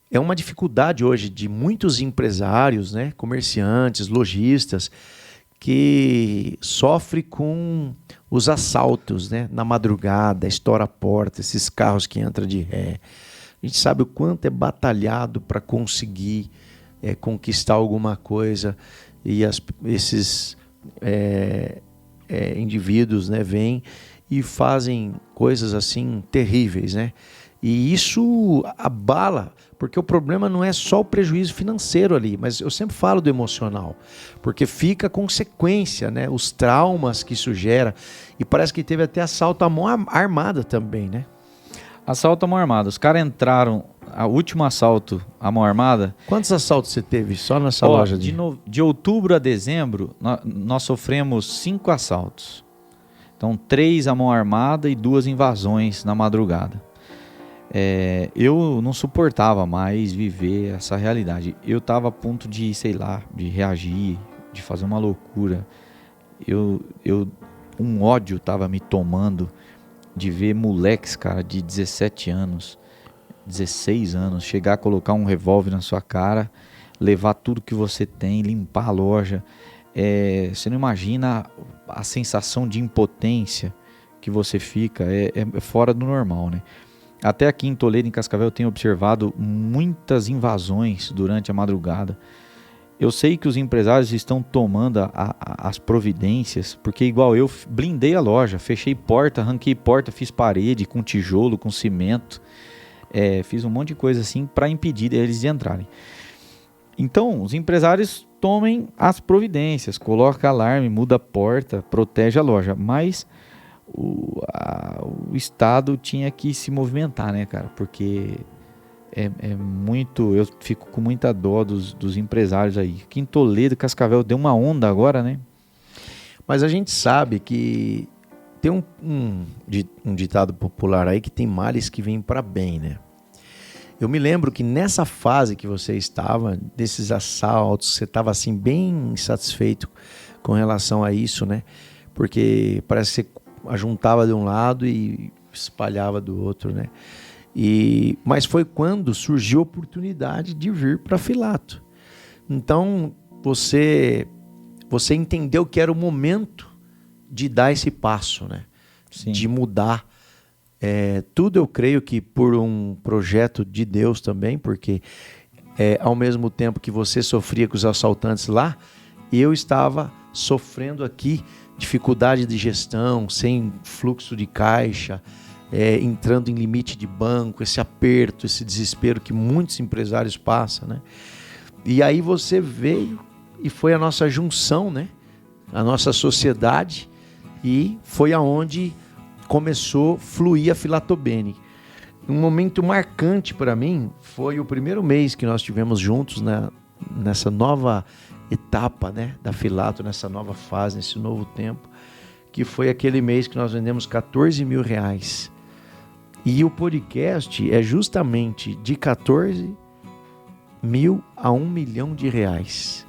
é uma dificuldade hoje de muitos empresários, né? Comerciantes, lojistas, que sofrem com os assaltos, né? Na madrugada, estoura a porta, esses carros que entram de ré. A gente sabe o quanto é batalhado para conseguir conquistar alguma coisa, e esses indivíduos, né, vêm e fazem coisas assim terríveis, né? E isso abala, porque o problema não é só o prejuízo financeiro ali, mas eu sempre falo do emocional, porque fica a consequência, né? Os traumas que isso gera, e parece que teve até assalto à mão armada também, né? Assalto à mão armada. Os caras entraram, o último assalto à mão armada... Quantos assaltos você teve só nessa loja? De outubro a dezembro, nós sofremos 5 assaltos. Então, 3 à mão armada e 2 invasões na madrugada. Eu não suportava mais viver essa realidade. Eu estava a ponto de, sei lá, de reagir, de fazer uma loucura. Um ódio estava me tomando de ver moleques, cara, de 17 anos, 16 anos, chegar a colocar um revólver na sua cara, levar tudo que você tem, limpar a loja. Você não imagina a sensação de impotência que você fica, é fora do normal, né? Até aqui em Toledo, em Cascavel, eu tenho observado muitas invasões durante a madrugada. Eu sei que os empresários estão tomando as providências, porque igual eu blindei a loja, fechei porta, arranquei porta, fiz parede com tijolo, com cimento, fiz um monte de coisa assim para impedir eles de entrarem. Então, os empresários tomem as providências, coloca alarme, muda a porta, protege a loja, mas o Estado tinha que se movimentar, né, cara? Porque eu fico com muita dó dos empresários aí. Aqui em Toledo, Cascavel deu uma onda agora, né? Mas a gente sabe que tem um ditado popular aí que tem males que vêm para bem, né? Eu me lembro que nessa fase que você estava, desses assaltos, você estava assim bem insatisfeito com relação a isso, né? Porque parece que você ajuntava de um lado e espalhava do outro, né? Mas foi quando surgiu a oportunidade de vir para Filato. Então você entendeu que era o momento de dar esse passo, né? Sim. De mudar. Tudo eu creio que por um projeto de Deus também, porque ao mesmo tempo que você sofria com os assaltantes lá, eu estava sofrendo aqui dificuldade de gestão, sem fluxo de caixa, entrando em limite de banco, esse aperto, esse desespero que muitos empresários passam, né? E aí você veio e foi a nossa junção, né? A nossa sociedade, e foi aonde começou a fluir a Filatobene. Um momento marcante para mim foi o primeiro mês que nós tivemos juntos nessa nova etapa, né, da Filato, nessa nova fase, nesse novo tempo, que foi aquele mês que nós vendemos 14 mil reais. E o podcast é justamente de 14 mil a 1 milhão de reais.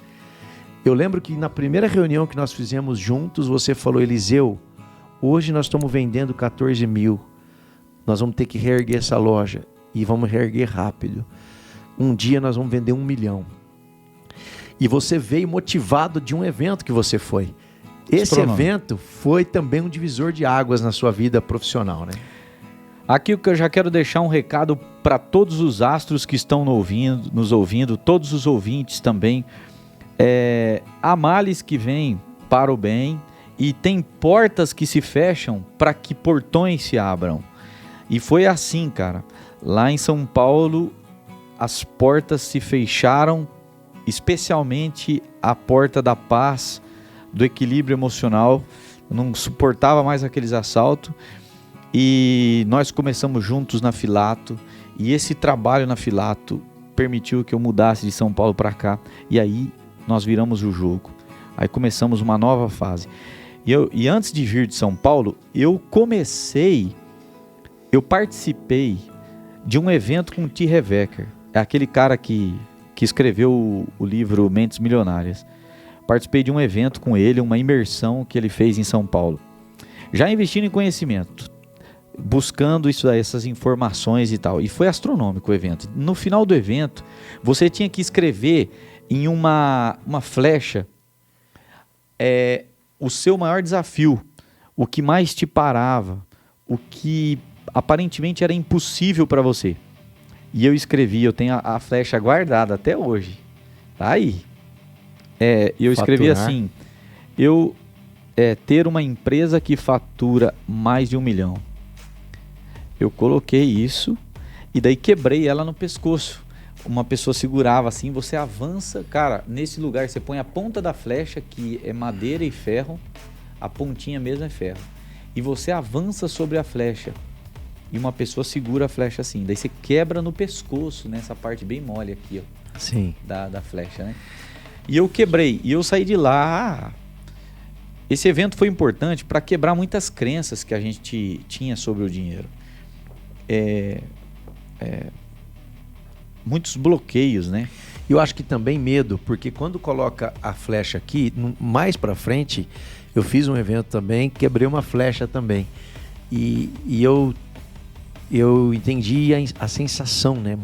Eu lembro que na primeira reunião que nós fizemos juntos, você falou, Eliseu, hoje nós estamos vendendo 14 mil. Nós vamos ter que reerguer essa loja e vamos reerguer rápido. Um dia nós vamos vender 1 milhão. E você veio motivado de um evento que você foi. Esse evento foi também um divisor de águas na sua vida profissional, né? Aqui eu já quero deixar um recado para todos os astros que estão nos ouvindo, todos os ouvintes também. Há males que vêm para o bem e tem portas que se fecham para que portões se abram. E foi assim, cara. Lá em São Paulo, as portas se fecharam, especialmente a porta da paz, do equilíbrio emocional. Eu não suportava mais aqueles assaltos. E nós começamos juntos na Filato. E esse trabalho na Filato permitiu que eu mudasse de São Paulo para cá. E aí nós viramos o jogo. Aí começamos uma nova fase. E antes de vir de São Paulo, eu participei de um evento com o T. Revecker. É aquele cara que escreveu o livro Mentes Milionárias. Participei de um evento com ele, uma imersão que ele fez em São Paulo. Já investindo em conhecimento, buscando essas informações e tal. E foi astronômico o evento. No final do evento, você tinha que escrever em uma flecha o seu maior desafio, o que mais te parava, o que aparentemente era impossível para você. E eu escrevi, eu tenho a flecha guardada até hoje. Tá aí. Eu escrevi assim, ter uma empresa que fatura mais de 1 milhão. Eu coloquei isso e daí quebrei ela no pescoço. Uma pessoa segurava assim, você avança, cara, nesse lugar você põe a ponta da flecha, que é madeira e ferro, a pontinha mesmo é ferro. E você avança sobre a flecha. E uma pessoa segura a flecha assim. Daí você quebra no pescoço, nessa parte bem mole aqui, ó. Sim. Da flecha, né? E eu quebrei. E eu saí de lá. Esse evento foi importante para quebrar muitas crenças que a gente tinha sobre o dinheiro. Muitos bloqueios, né? Eu acho que também medo, porque quando coloca a flecha aqui, mais para frente, eu fiz um evento também, quebrei uma flecha também. E eu entendi a sensação, né?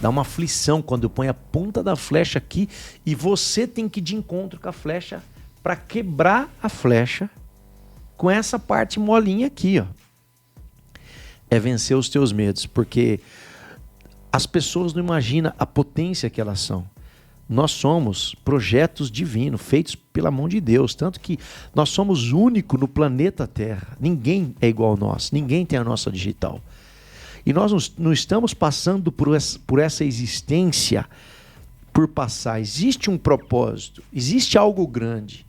Dá uma aflição quando põe a ponta da flecha aqui e você tem que ir de encontro com a flecha para quebrar a flecha com essa parte molinha aqui, ó. É vencer os teus medos, porque as pessoas não imaginam a potência que elas são. Nós somos projetos divinos, feitos pela mão de Deus. Tanto que nós somos únicos no planeta Terra. Ninguém é igual a nós. Ninguém tem a nossa digital. E nós não estamos passando por essa existência por passar. Existe um propósito. Existe algo grande.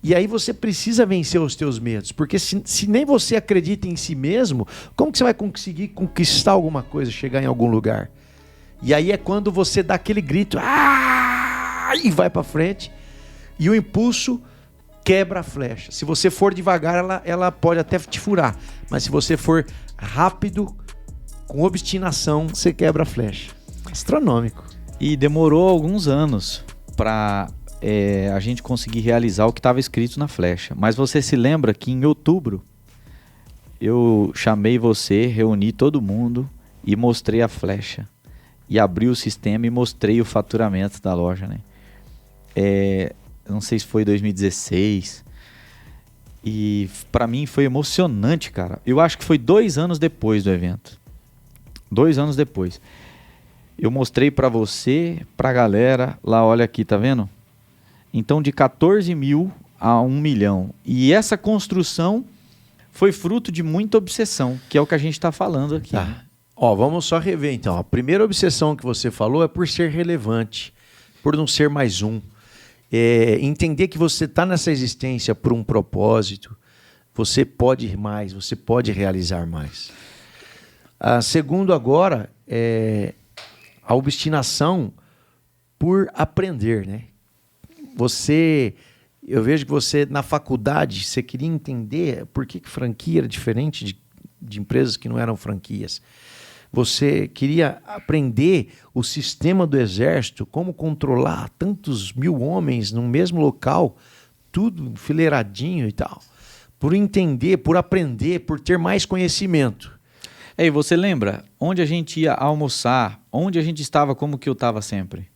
E aí você precisa vencer os teus medos. Porque se nem você acredita em si mesmo, como que você vai conseguir conquistar alguma coisa, chegar em algum lugar? E aí é quando você dá aquele grito, e vai para frente, e o impulso quebra a flecha. Se você for devagar, ela pode até te furar, mas se você for rápido, com obstinação, você quebra a flecha. Astronômico. E demorou alguns anos para a gente conseguir realizar o que estava escrito na flecha. Mas você se lembra que em outubro eu chamei você, reuni todo mundo e mostrei a flecha. E abri o sistema e mostrei o faturamento da loja, né? Não sei se foi 2016. E para mim foi emocionante, cara. Eu acho que foi 2 anos depois do evento. 2 anos depois. Eu mostrei para você, pra galera, lá, olha aqui, tá vendo? Então de 14 mil a 1 milhão. E essa construção foi fruto de muita obsessão, que é o que a gente está falando aqui. Tá. Ó, vamos só rever então. A primeira obsessão que você falou é por ser relevante, por não ser mais um. Entender que você está nessa existência por um propósito, você pode ir mais, você pode realizar mais. Segundo agora, a obstinação por aprender, né? Eu vejo que você na faculdade, você queria entender por que franquia era diferente de empresas que não eram franquias. você queria aprender o sistema do exército, como controlar tantos 1000 homens no mesmo local, tudo enfileiradinho e tal. Por entender, por aprender, por ter mais conhecimento. E você lembra onde a gente ia almoçar, onde a gente estava, como que eu estava sempre?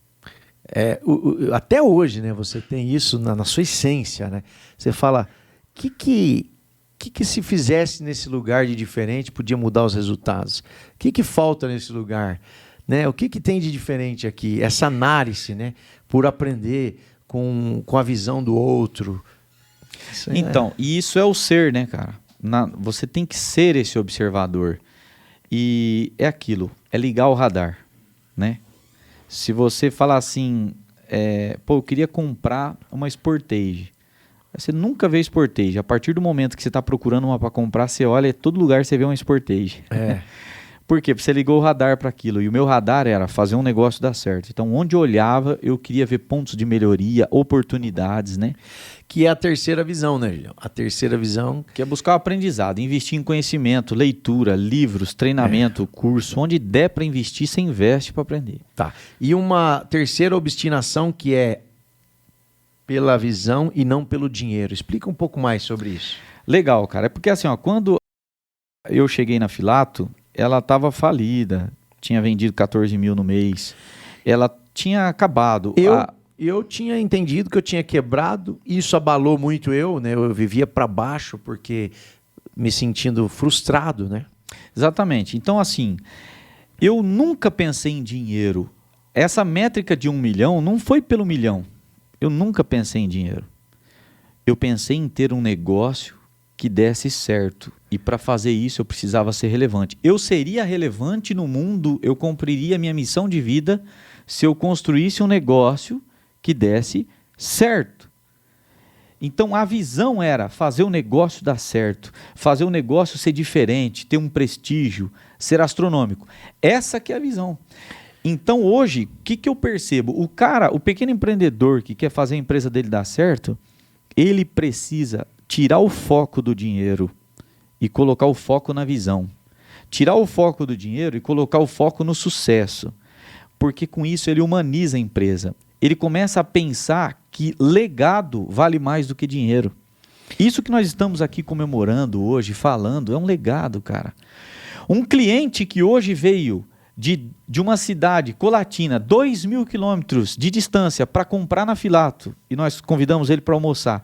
Até hoje, né, você tem isso na sua essência, né? Você fala, o que se fizesse nesse lugar de diferente podia mudar os resultados? O que falta nesse lugar? Né? O que tem de diferente aqui? Essa análise, né? Por aprender com a visão do outro. Então, e isso é o ser, né, cara? Você tem que ser esse observador. E é aquilo, é ligar o radar, né? Se você falar assim, eu queria comprar uma Sportage. Você nunca vê Sportage. A partir do momento que você está procurando uma para comprar, você olha, em todo lugar você vê uma Sportage. Por quê? Porque você ligou o radar para aquilo. E o meu radar era fazer um negócio dar certo. Então, onde eu olhava, eu queria ver pontos de melhoria, oportunidades, né? Que é a terceira visão, né, Gil? A terceira visão... Que é buscar o aprendizado, investir em conhecimento, leitura, livros, treinamento, curso. Onde der para investir, você investe para aprender. Tá. E uma terceira obstinação que é pela visão e não pelo dinheiro. Explica um pouco mais sobre isso. Legal, cara. É porque assim, quando eu cheguei na Filato, ela estava falida, tinha vendido 14 mil no mês, ela tinha acabado. Eu tinha entendido que eu tinha quebrado, isso abalou muito né? Eu vivia para baixo porque me sentindo frustrado, né? Exatamente. Então, assim, eu nunca pensei em dinheiro. Essa métrica de 1 milhão não foi pelo milhão. Eu nunca pensei em dinheiro. Eu pensei em ter um negócio que desse certo. E para fazer isso eu precisava ser relevante. Eu seria relevante no mundo, eu cumpriria minha missão de vida se eu construísse um negócio que desse certo. Então a visão era fazer o negócio dar certo, fazer o negócio ser diferente, ter um prestígio, ser astronômico. Essa que é a visão. Então hoje, o que eu percebo? O pequeno empreendedor que quer fazer a empresa dele dar certo, ele precisa tirar o foco do dinheiro e colocar o foco na visão. Tirar o foco do dinheiro e colocar o foco no sucesso. Porque com isso ele humaniza a empresa. Ele começa a pensar que legado vale mais do que dinheiro. Isso que nós estamos aqui comemorando hoje, falando, é um legado, cara. Um cliente que hoje veio de uma cidade colatina, 2.000 quilômetros de distância, para comprar na Filato, e nós convidamos ele para almoçar.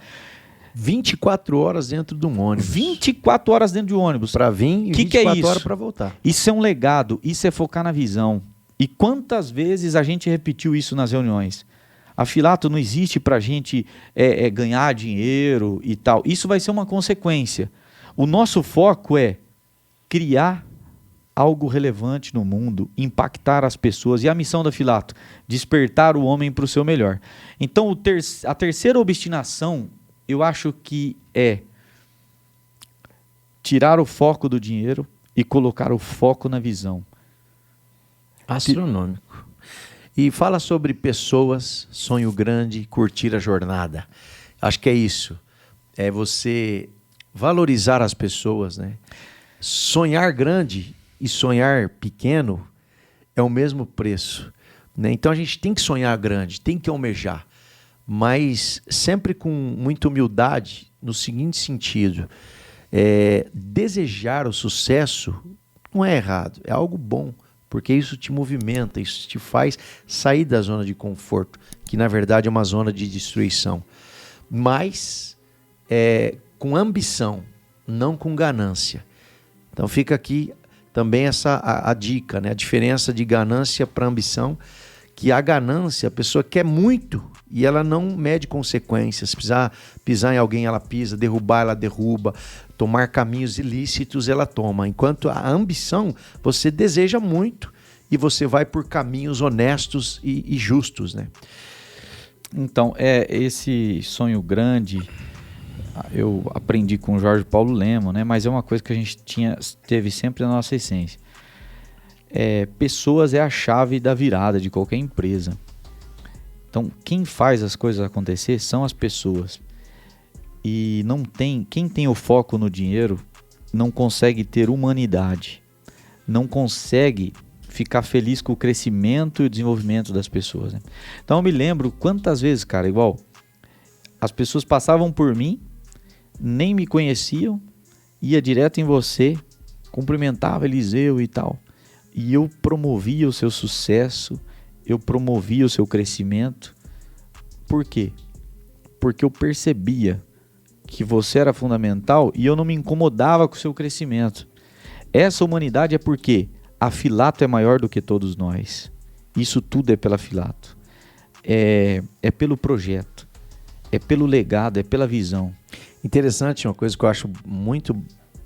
24 horas dentro de um ônibus. 24 horas dentro de um ônibus. Para vir e 24 horas para voltar. Isso é um legado, isso é focar na visão. E quantas vezes a gente repetiu isso nas reuniões? A Filato não existe para a gente ganhar dinheiro e tal. Isso vai ser uma consequência. O nosso foco é criar algo relevante no mundo, impactar as pessoas. E a missão da Filato? Despertar o homem para o seu melhor. Então, a terceira obstinação, eu acho que é tirar o foco do dinheiro e colocar o foco na visão. Astronômico. E fala sobre pessoas, sonho grande, curtir a jornada. Acho que é isso. É você valorizar as pessoas, né? Sonhar grande e sonhar pequeno é o mesmo preço, né? Então a gente tem que sonhar grande, tem que almejar, mas sempre com muita humildade, no seguinte sentido: desejar o sucesso não é errado, é algo bom, porque isso te movimenta, isso te faz sair da zona de conforto, que na verdade é uma zona de destruição. Mas com ambição, não com ganância. Então fica aqui também a dica, né? A diferença de ganância para ambição, que a ganância, a pessoa quer muito e ela não mede consequências. Se precisar pisar em alguém, ela pisa, derrubar, ela derruba, tomar caminhos ilícitos, ela toma. Enquanto a ambição, você deseja muito e você vai por caminhos honestos e justos, né? Então, esse sonho grande, eu aprendi com o Jorge Paulo Lema, né? Mas é uma coisa que a gente teve sempre na nossa essência. Pessoas é a chave da virada de qualquer empresa. Então, quem faz as coisas acontecer são as pessoas. E quem tem o foco no dinheiro não consegue ter humanidade. não consegue ficar feliz com o crescimento e o desenvolvimento das pessoas, né? Então eu me lembro quantas vezes, cara, igual, as pessoas passavam por mim, nem me conheciam, ia direto em você, cumprimentava Eliseu e tal. E eu promovia o seu sucesso, eu promovia o seu crescimento. Por quê? Porque eu percebia que você era fundamental e eu não me incomodava com o seu crescimento. Essa humanidade é porque a Filato é maior do que todos nós. Isso tudo é pela Filato. É pelo projeto, é pelo legado, é pela visão. Interessante, uma coisa que eu acho muito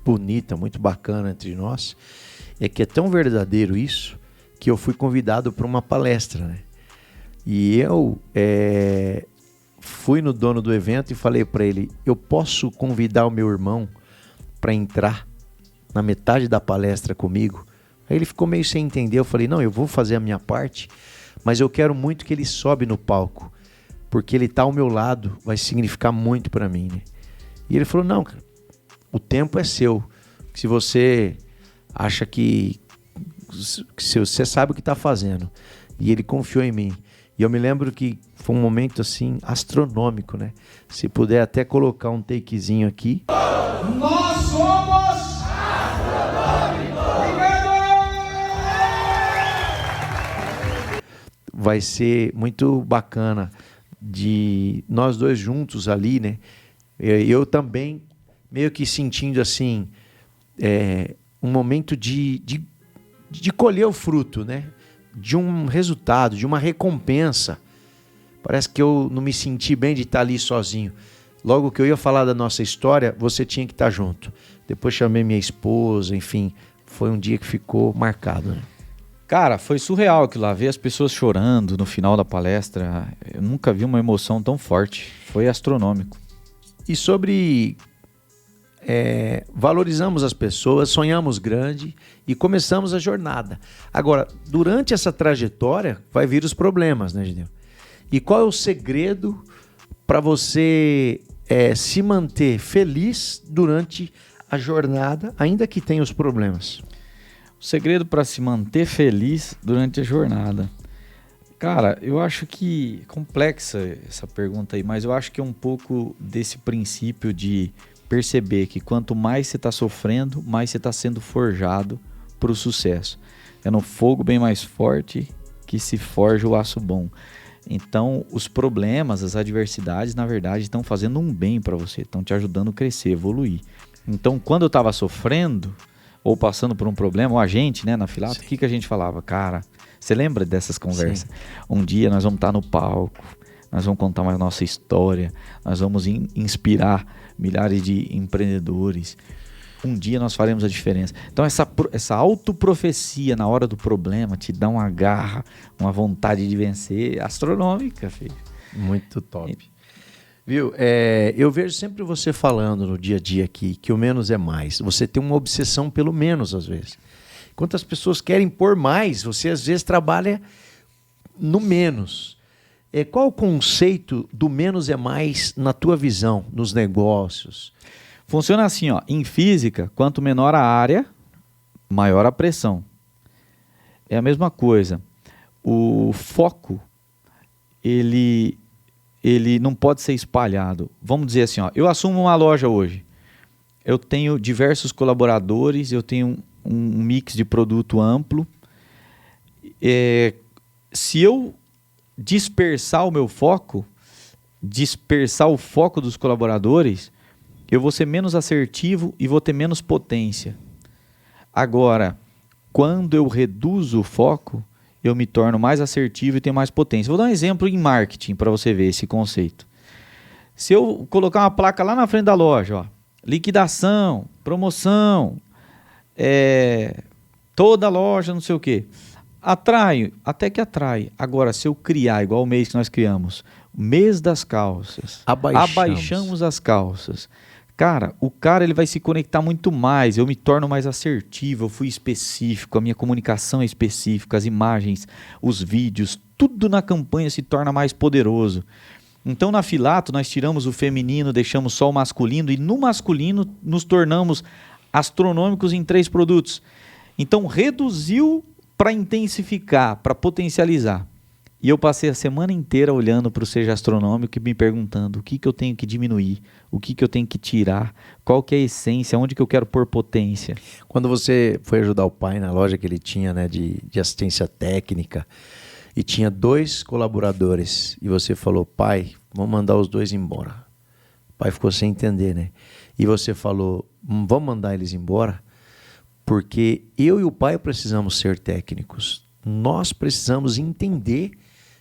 bonita, muito bacana entre nós, é que é tão verdadeiro isso, que eu fui convidado para uma palestra, né? E eu fui no dono do evento e falei para ele, eu posso convidar o meu irmão para entrar na metade da palestra comigo? Aí ele ficou meio sem entender, eu falei, não, eu vou fazer a minha parte, mas eu quero muito que ele sobe no palco, porque ele está ao meu lado, vai significar muito para mim, né? E ele falou, não, cara, o tempo é seu. Se você acha que você sabe o que está fazendo. E ele confiou em mim. E eu me lembro que foi um momento assim astronômico, né? Se puder até colocar um takezinho aqui. Nós somos astronômicos! Vai ser muito bacana de nós dois juntos ali, né? Eu também meio que sentindo assim um momento de colher o fruto, né? De um resultado, de uma recompensa. Parece que eu não me senti bem de estar ali sozinho. Logo que eu ia falar da nossa história, você tinha que estar junto. Depois chamei minha esposa, enfim, foi um dia que ficou marcado, né? Cara, foi surreal aquilo lá, ver as pessoas chorando no final da palestra. Eu nunca vi uma emoção tão forte. Foi astronômico. E sobre valorizamos as pessoas, sonhamos grande e começamos a jornada. Agora, durante essa trajetória, vai vir os problemas, né, Gideon? E qual é o segredo para você se manter feliz durante a jornada, ainda que tenha os problemas? O segredo para se manter feliz durante a jornada. Cara, eu acho que complexa essa pergunta aí, mas eu acho que é um pouco desse princípio de perceber que quanto mais você está sofrendo, mais você está sendo forjado para o sucesso. É no fogo bem mais forte que se forja o aço bom. Então, os problemas, as adversidades, na verdade, estão fazendo um bem para você, estão te ajudando a crescer, evoluir. Então, quando eu estava sofrendo ou passando por um problema, ou a gente, né, na Filato, o que a gente falava? Cara, você lembra dessas conversas? Sim. Um dia nós vamos estar no palco, nós vamos contar uma nossa história, nós vamos inspirar milhares de empreendedores. Um dia nós faremos a diferença. Então essa autoprofecia na hora do problema te dá uma garra, uma vontade de vencer astronômica, filho. Muito top. Viu? Eu vejo sempre você falando no dia a dia aqui que o menos é mais. Você tem uma obsessão pelo menos às vezes. Quantas pessoas querem pôr mais, você às vezes trabalha no menos. Qual o conceito do menos é mais na tua visão, nos negócios? Funciona assim, ó, em física, quanto menor a área, maior a pressão. É a mesma coisa. O foco, ele não pode ser espalhado. Vamos dizer assim, ó, eu assumo uma loja hoje. Eu tenho diversos colaboradores, eu tenho um mix de produto amplo. Se eu dispersar o meu foco, dispersar o foco dos colaboradores, eu vou ser menos assertivo e vou ter menos potência. Agora, quando eu reduzo o foco, eu me torno mais assertivo e tenho mais potência. Vou dar um exemplo em marketing para você ver esse conceito. Se eu colocar uma placa lá na frente da loja, ó, liquidação, promoção, toda loja, não sei o quê. Atrai, até que atrai. Agora, se eu criar, igual o mês que nós criamos, mês das calças, abaixamos as calças. Cara, o cara ele vai se conectar muito mais, eu me torno mais assertivo, eu fui específico, a minha comunicação é específica, as imagens, os vídeos, tudo na campanha se torna mais poderoso. Então na Filato nós tiramos o feminino, deixamos só o masculino e no masculino nos tornamos astronômicos em 3 produtos. Então, reduziu para intensificar, para potencializar. E eu passei a semana inteira olhando para o Seja Astronômico e me perguntando o que eu tenho que diminuir, o que eu tenho que tirar, qual que é a essência, onde que eu quero pôr potência. Quando você foi ajudar o pai na loja que ele tinha, né, de assistência técnica, e tinha 2 colaboradores, e você falou, pai, vamos mandar os 2 embora. O pai ficou sem entender, né? E você falou, vamos mandar eles embora, porque eu e o pai precisamos ser técnicos. Nós precisamos entender,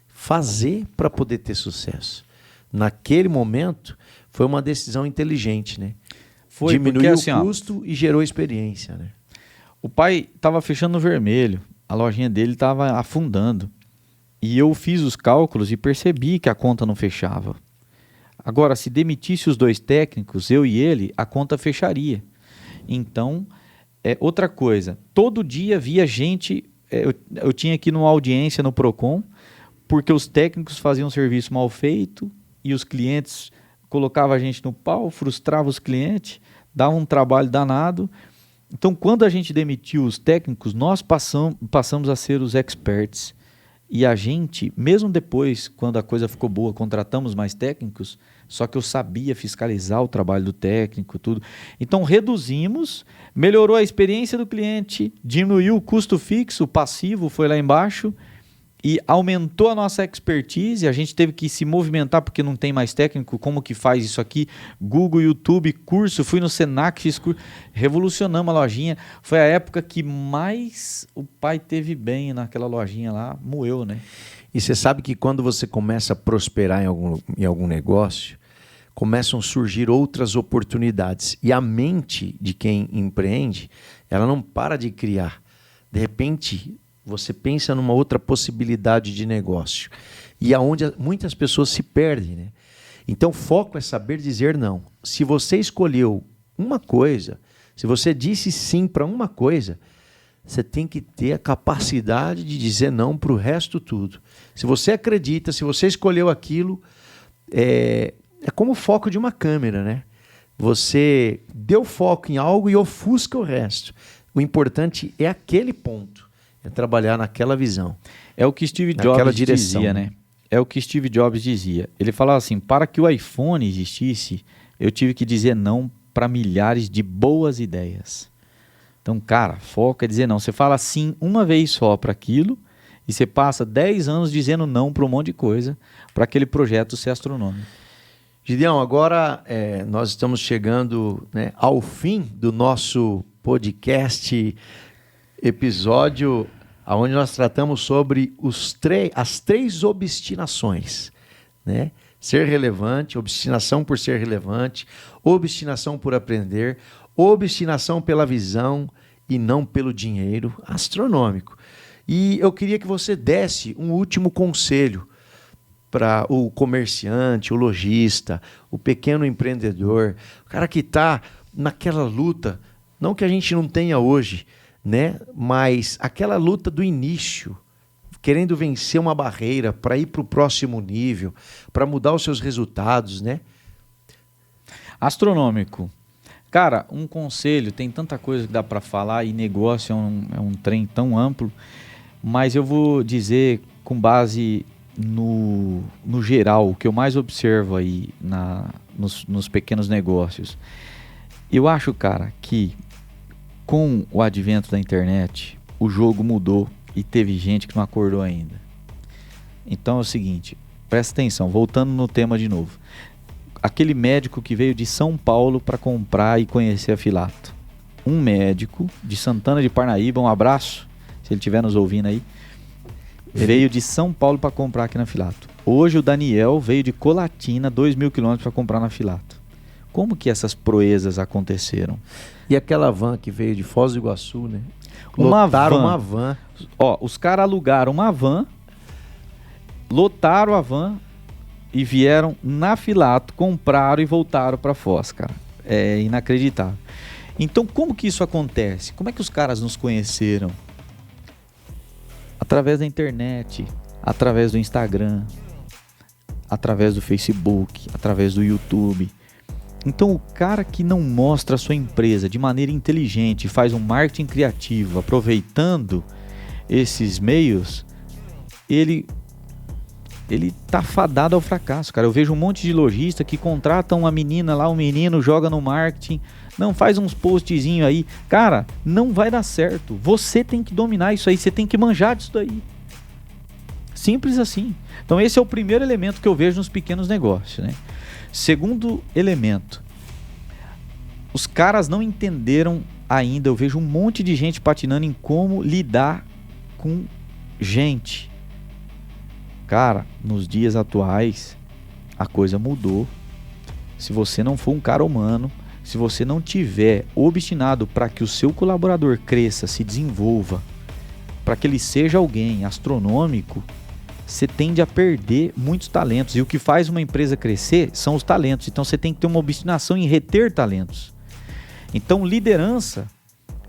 fazer para poder ter sucesso. Naquele momento, foi uma decisão inteligente, né? Diminuiu assim, o custo e gerou experiência, né? O pai estava fechando no vermelho, a lojinha dele estava afundando. E eu fiz os cálculos e percebi que a conta não fechava. Agora, se demitisse os 2 técnicos, eu e ele, a conta fecharia. Então, outra coisa, todo dia via gente, eu tinha que ir numa audiência no Procon, porque os técnicos faziam um serviço mal feito e os clientes colocavam a gente no pau, frustrava os clientes, dava um trabalho danado. Então, quando a gente demitiu os técnicos, nós passamos a ser os experts. E a gente, mesmo depois, quando a coisa ficou boa, contratamos mais técnicos, só que eu sabia fiscalizar o trabalho do técnico, tudo. Então, reduzimos, melhorou a experiência do cliente, diminuiu o custo fixo, o passivo foi lá embaixo e aumentou a nossa expertise. A gente teve que se movimentar porque não tem mais técnico. Como que faz isso aqui? Google, YouTube, curso. Fui no Senac, fiz curso. Revolucionamos a lojinha. Foi a época que mais o pai teve bem naquela lojinha lá. Moeu, né? E você sabe que quando você começa a prosperar em algum negócio, começam a surgir outras oportunidades. E a mente de quem empreende, ela não para de criar. De repente, você pensa numa outra possibilidade de negócio. E aonde muitas pessoas se perdem, né? Então, o foco é saber dizer não. Se você escolheu uma coisa, se você disse sim para uma coisa, você tem que ter a capacidade de dizer não para o resto tudo. Se você acredita, se você escolheu aquilo, é como o foco de uma câmera, né? Você deu foco em algo e ofusca o resto. O importante é aquele ponto. É trabalhar naquela visão. É o que Steve Jobs dizia, né? É o que Steve Jobs dizia. Ele falava assim, para que o iPhone existisse, eu tive que dizer não para milhares de boas ideias. Então, cara, foco é dizer não. Você fala sim uma vez só para aquilo e você passa 10 anos dizendo não para um monte de coisa para aquele projeto ser astronômico. Gideão, agora nós estamos chegando, né, ao fim do nosso podcast, episódio onde nós tratamos sobre as 3 obstinações, né? Ser relevante, obstinação por ser relevante, obstinação por aprender, obstinação pela visão e não pelo dinheiro astronômico. E eu queria que você desse um último conselho para o comerciante, o lojista, o pequeno empreendedor, o cara que está naquela luta, não que a gente não tenha hoje, né? Mas aquela luta do início, querendo vencer uma barreira para ir para o próximo nível, para mudar os seus resultados, né? Astronômico. Cara, um conselho, tem tanta coisa que dá para falar e negócio é um trem tão amplo, mas eu vou dizer com base no geral, o que eu mais observo aí nos pequenos negócios. Eu acho, cara, que com o advento da internet, o jogo mudou e teve gente que não acordou ainda. Então é o seguinte, presta atenção, voltando no tema de novo. Aquele médico que veio de São Paulo para comprar e conhecer a Filato. Um médico de Santana de Parnaíba, um abraço, se ele estiver nos ouvindo aí, veio de São Paulo para comprar aqui na Filato. Hoje o Daniel veio de Colatina, 2.000 quilômetros para comprar na Filato. Como que essas proezas aconteceram? E aquela van que veio de Foz do Iguaçu, né? Lotaram uma van. Ó, os caras alugaram uma van, lotaram a van e vieram na Filato, compraram e voltaram para Foz, cara. É inacreditável. Então, como que isso acontece? Como é que os caras nos conheceram? Através da internet, através do Instagram, através do Facebook, através do YouTube. Então o cara que não mostra a sua empresa de maneira inteligente, faz um marketing criativo, aproveitando esses meios, ele tá fadado ao fracasso, cara. Eu vejo um monte de lojista que contrata uma menina lá, um menino, joga no marketing, não, faz uns postzinhos aí. Cara, não vai dar certo. Você tem que dominar isso aí, você tem que manjar disso daí. Simples assim. Então esse é o primeiro elemento que eu vejo nos pequenos negócios, né? Segundo elemento, os caras não entenderam ainda, eu vejo um monte de gente patinando em como lidar com gente. Cara, nos dias atuais, a coisa mudou. Se você não for um cara humano, se você não tiver obstinado para que o seu colaborador cresça, se desenvolva, para que ele seja alguém astronômico, você tende a perder muitos talentos. E o que faz uma empresa crescer são os talentos. Então você tem que ter uma obstinação em reter talentos. Então liderança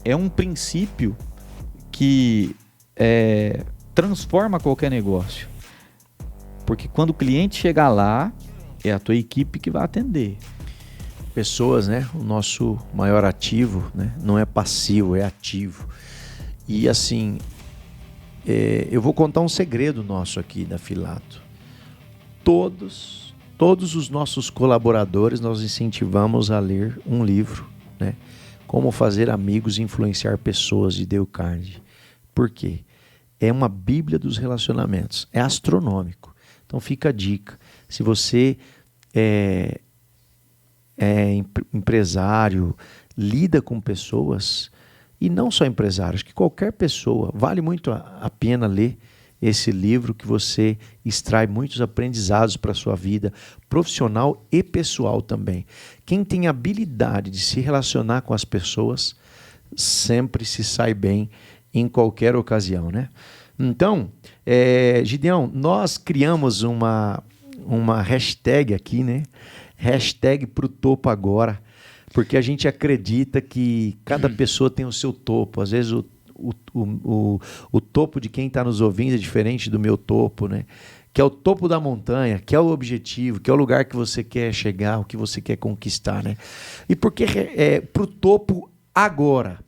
é um princípio que transforma qualquer negócio. Porque quando o cliente chegar lá, é a tua equipe que vai atender. Pessoas, né? O nosso maior ativo, né? Não é passivo, é ativo. E assim, eu vou contar um segredo nosso aqui da Filato. Todos os nossos colaboradores nós incentivamos a ler um livro, né? Como fazer amigos e influenciar pessoas, de Dale Carnegie. Por quê? É uma bíblia dos relacionamentos. É astronômico. Então fica a dica. Se você é empresário, lida com pessoas, e não só empresários, que qualquer pessoa, vale muito a pena ler esse livro, que você extrai muitos aprendizados para a sua vida profissional e pessoal também. Quem tem habilidade de se relacionar com as pessoas sempre se sai bem em qualquer ocasião, né? Então, Gideão, nós criamos uma hashtag aqui, né? Hashtag pro topo agora, porque a gente acredita que cada pessoa tem o seu topo. Às vezes o topo de quem está nos ouvindo é diferente do meu topo, né? Que é o topo da montanha, que é o objetivo, que é o lugar que você quer chegar, o que você quer conquistar, né? E por que pro topo agora?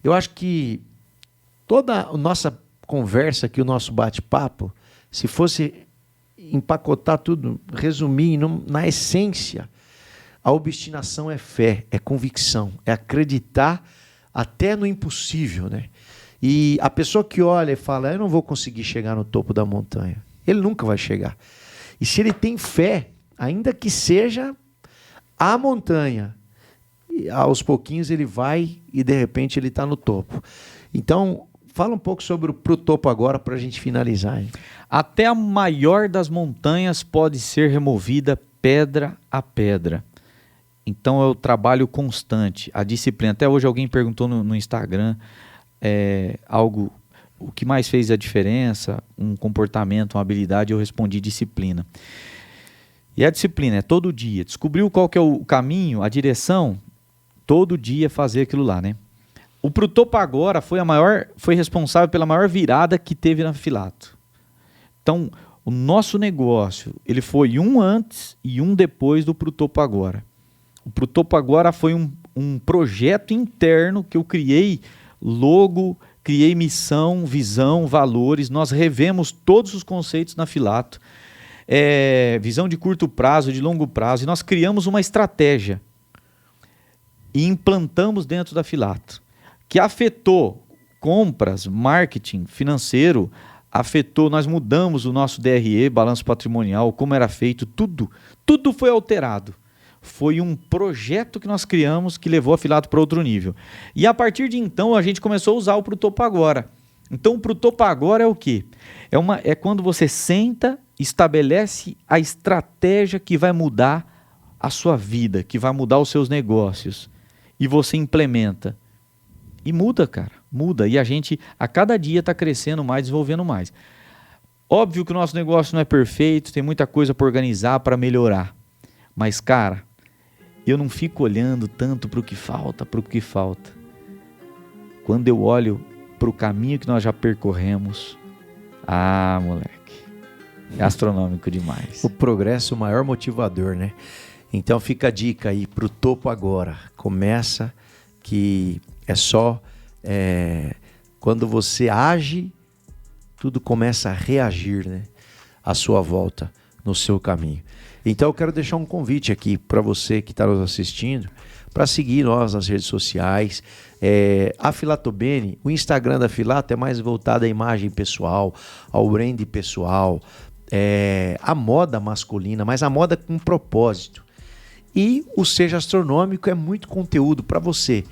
Eu acho que toda a nossa conversa aqui, o nosso bate-papo, se fosse empacotar tudo, resumir na essência, a obstinação é fé, é convicção, é acreditar até no impossível, né? E a pessoa que olha e fala, eu não vou conseguir chegar no topo da montanha, ele nunca vai chegar. E se ele tem fé, ainda que seja a montanha, aos pouquinhos ele vai e de repente ele está no topo. Então, fala um pouco sobre o Pro Topo agora para a gente finalizar, hein? Até a maior das montanhas pode ser removida pedra a pedra. Então é o trabalho constante, a disciplina. Até hoje alguém perguntou no Instagram o que mais fez a diferença, um comportamento, uma habilidade, eu respondi disciplina. E a disciplina é todo dia. Descobriu qual que é o caminho, a direção, todo dia fazer aquilo lá, né? O Pro Topo agora foi responsável pela maior virada que teve na Filato. Então, o nosso negócio, ele foi um antes e um depois do Pro Topo agora. O Pro Topo agora foi um projeto interno que eu criei logo, criei missão, visão, valores. Nós revemos todos os conceitos na Filato. Visão de curto prazo, de longo prazo. E nós criamos uma estratégia e implantamos dentro da Filato, que afetou compras, marketing, financeiro, nós mudamos o nosso DRE, balanço patrimonial, como era feito, tudo foi alterado. Foi um projeto que nós criamos que levou a Filato para outro nível. E a partir de então a gente começou a usar o Pro Topo agora. Então o Pro Topo agora é o quê? É quando você senta, estabelece a estratégia que vai mudar a sua vida, que vai mudar os seus negócios. E você implementa. E muda, cara, muda. E a gente, a cada dia, está crescendo mais, desenvolvendo mais. Óbvio que o nosso negócio não é perfeito, tem muita coisa para organizar, para melhorar. Mas, cara, eu não fico olhando tanto para o que falta. Quando eu olho para o caminho que nós já percorremos, moleque, é astronômico demais. O progresso, o maior motivador, né? Então fica a dica aí pro topo agora. Começa que é só quando você age, tudo começa a reagir, né? À sua volta, no seu caminho. Então eu quero deixar um convite aqui para você que está nos assistindo, para seguir nós nas redes sociais. A Filatobene, o Instagram da Filato é mais voltado à imagem pessoal, ao brand pessoal, a moda masculina, mas a moda com propósito. E o Seja Astronômico é muito conteúdo para você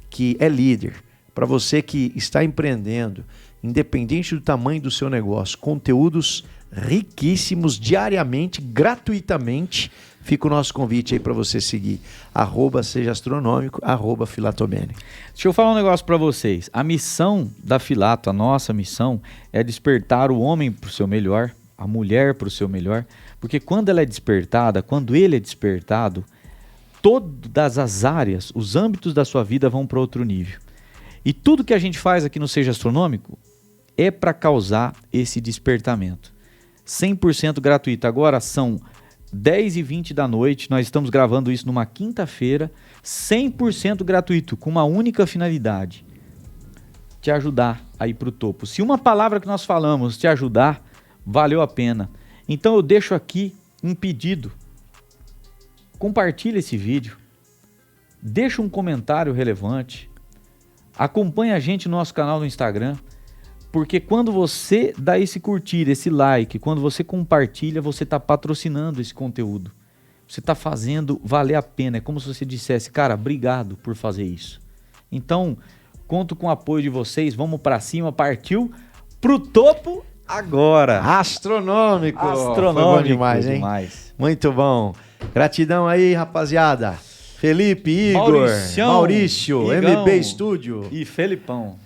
que é líder, para você que está empreendendo, independente do tamanho do seu negócio, conteúdos riquíssimos diariamente, gratuitamente. Fica o nosso convite aí para você seguir @Seja Astronômico, @Filatobene. Deixa eu falar um negócio para vocês. A missão da Filato, a nossa missão, é despertar o homem para o seu melhor, a mulher para o seu melhor, porque quando ela é despertada, quando ele é despertado, todas as áreas, os âmbitos da sua vida vão para outro nível. E tudo que a gente faz aqui no Seja Astronômico é para causar esse despertamento. 100% gratuito. Agora são 10h20 da noite, nós estamos gravando isso numa quinta-feira, 100% gratuito, com uma única finalidade: te ajudar a ir para o topo. Se uma palavra que nós falamos te ajudar, valeu a pena. Então eu deixo aqui um pedido: compartilhe esse vídeo, deixa um comentário relevante, acompanhe a gente no nosso canal no Instagram, porque quando você dá esse curtir, esse like, quando você compartilha, você está patrocinando esse conteúdo. Você está fazendo valer a pena. É como se você dissesse: cara, obrigado por fazer isso. Então, conto com o apoio de vocês. Vamos para cima, partiu pro topo agora. Astronômico. Astronômico. Foi bom demais, hein? Demais. Muito bom. Gratidão aí, rapaziada. Felipe, Igor, Maurício, MB Estúdio. E Felipão.